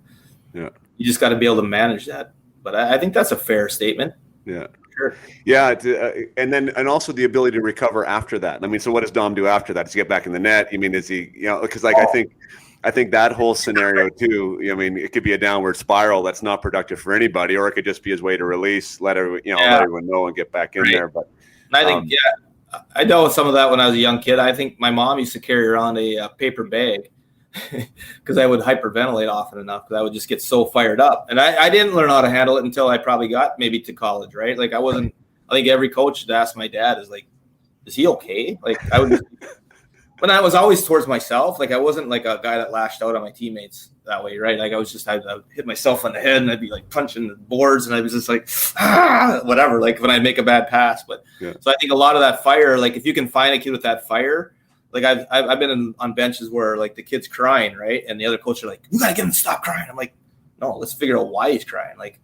And you just got to be able to manage that. But I think that's a fair statement. Yeah. Sure. Yeah. And also the ability to recover after that. I mean, so what does Dom do after that? Does he get back in the net? I mean, is he, you know, because like I think that whole scenario too, I mean, it could be a downward spiral that's not productive for anybody, or it could just be his way to release, let everyone know and get back in there. But And I think, I dealt with some of that when I was a young kid. I think my mom used to carry around a paper bag because I would hyperventilate often enough because I would just get so fired up. And I didn't learn how to handle it until I probably got maybe to college, right? Like I think every coach should ask my dad is he okay? Like I would, when I was always towards myself, like I wasn't like a guy that lashed out on my teammates that way, right? Like I was just, I'd hit myself on the head and I'd be like punching the boards and I was just like, whatever, like when I make a bad pass. But so I think a lot of that fire, like if you can find a kid with that fire, like I've been on benches where like the kid's crying, right? And the other coach are like, you gotta get him to stop crying. I'm like, no, let's figure out why he's crying. Like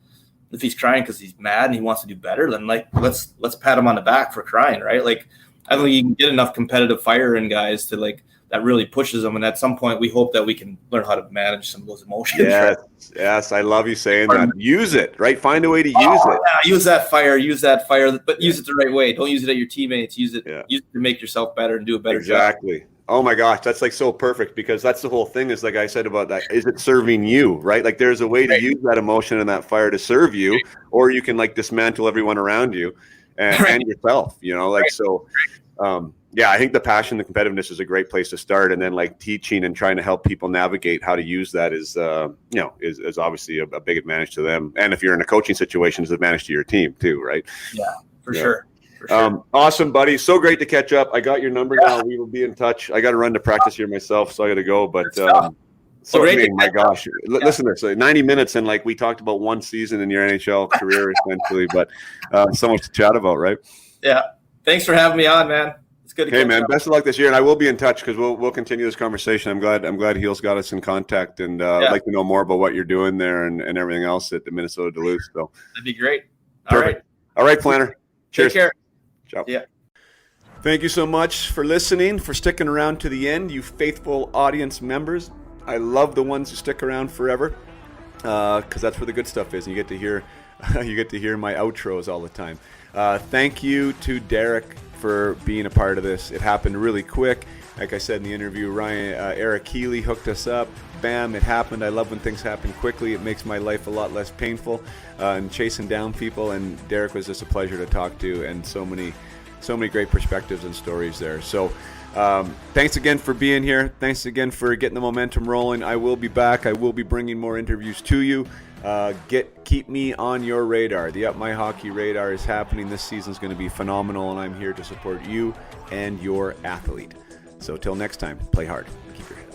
if he's crying because he's mad and he wants to do better, then like let's pat him on the back for crying, right? Like I don't think you can get enough competitive fire in guys to like that really pushes them. And at some point we hope that we can learn how to manage some of those emotions. Yes, right? Yes. I love you saying that. Use it, right? Find a way to use it. Yeah, use that fire, but use it the right way. Don't use it at your teammates. Use it to make yourself better and do a better job. Exactly. Oh my gosh, that's like so perfect because that's the whole thing is like I said about that. Is it serving you, right? Like there's a way to use that emotion and that fire to serve you, or you can like dismantle everyone around you and yourself, you know, like so. I think the passion, the competitiveness is a great place to start. And then like teaching and trying to help people navigate how to use that is obviously a big advantage to them. And if you're in a coaching situation, it's an advantage to your team too, right? Yeah, for sure. For sure. Awesome, buddy. So great to catch up. I got your number now. We will be in touch. I got to run to practice here myself, so I got to go. But my gosh, listen to this. 90 minutes and like we talked about one season in your NHL career essentially, but so much to chat about, right? Yeah. Thanks for having me on, man. It's good to Hey, man, best of luck this year, and I will be in touch because we'll continue this conversation. I'm glad Heels got us in contact, and I'd like to know more about what you're doing there and everything else at the Minnesota Duluth. So that'd be great. Perfect. All right, Planter. Cheers. Take care. Ciao. Yeah. Thank you so much for listening, for sticking around to the end, you faithful audience members. I love the ones who stick around forever because that's where the good stuff is. And you get to hear my outros all the time. Thank you to Derek for being a part of this. It happened really quick. Like I said in the interview, Eric Healy hooked us up. Bam, it happened. I love when things happen quickly. It makes my life a lot less painful and chasing down people. And Derek was just a pleasure to talk to, and so many great perspectives and stories there. So thanks again for being here. Thanks again for getting the momentum rolling. I will be back. I will be bringing more interviews to you. Keep me on your radar. The Up My Hockey radar is happening. This season's going to be phenomenal, and I'm here to support you and your athlete. So till next time, play hard. Keep your head.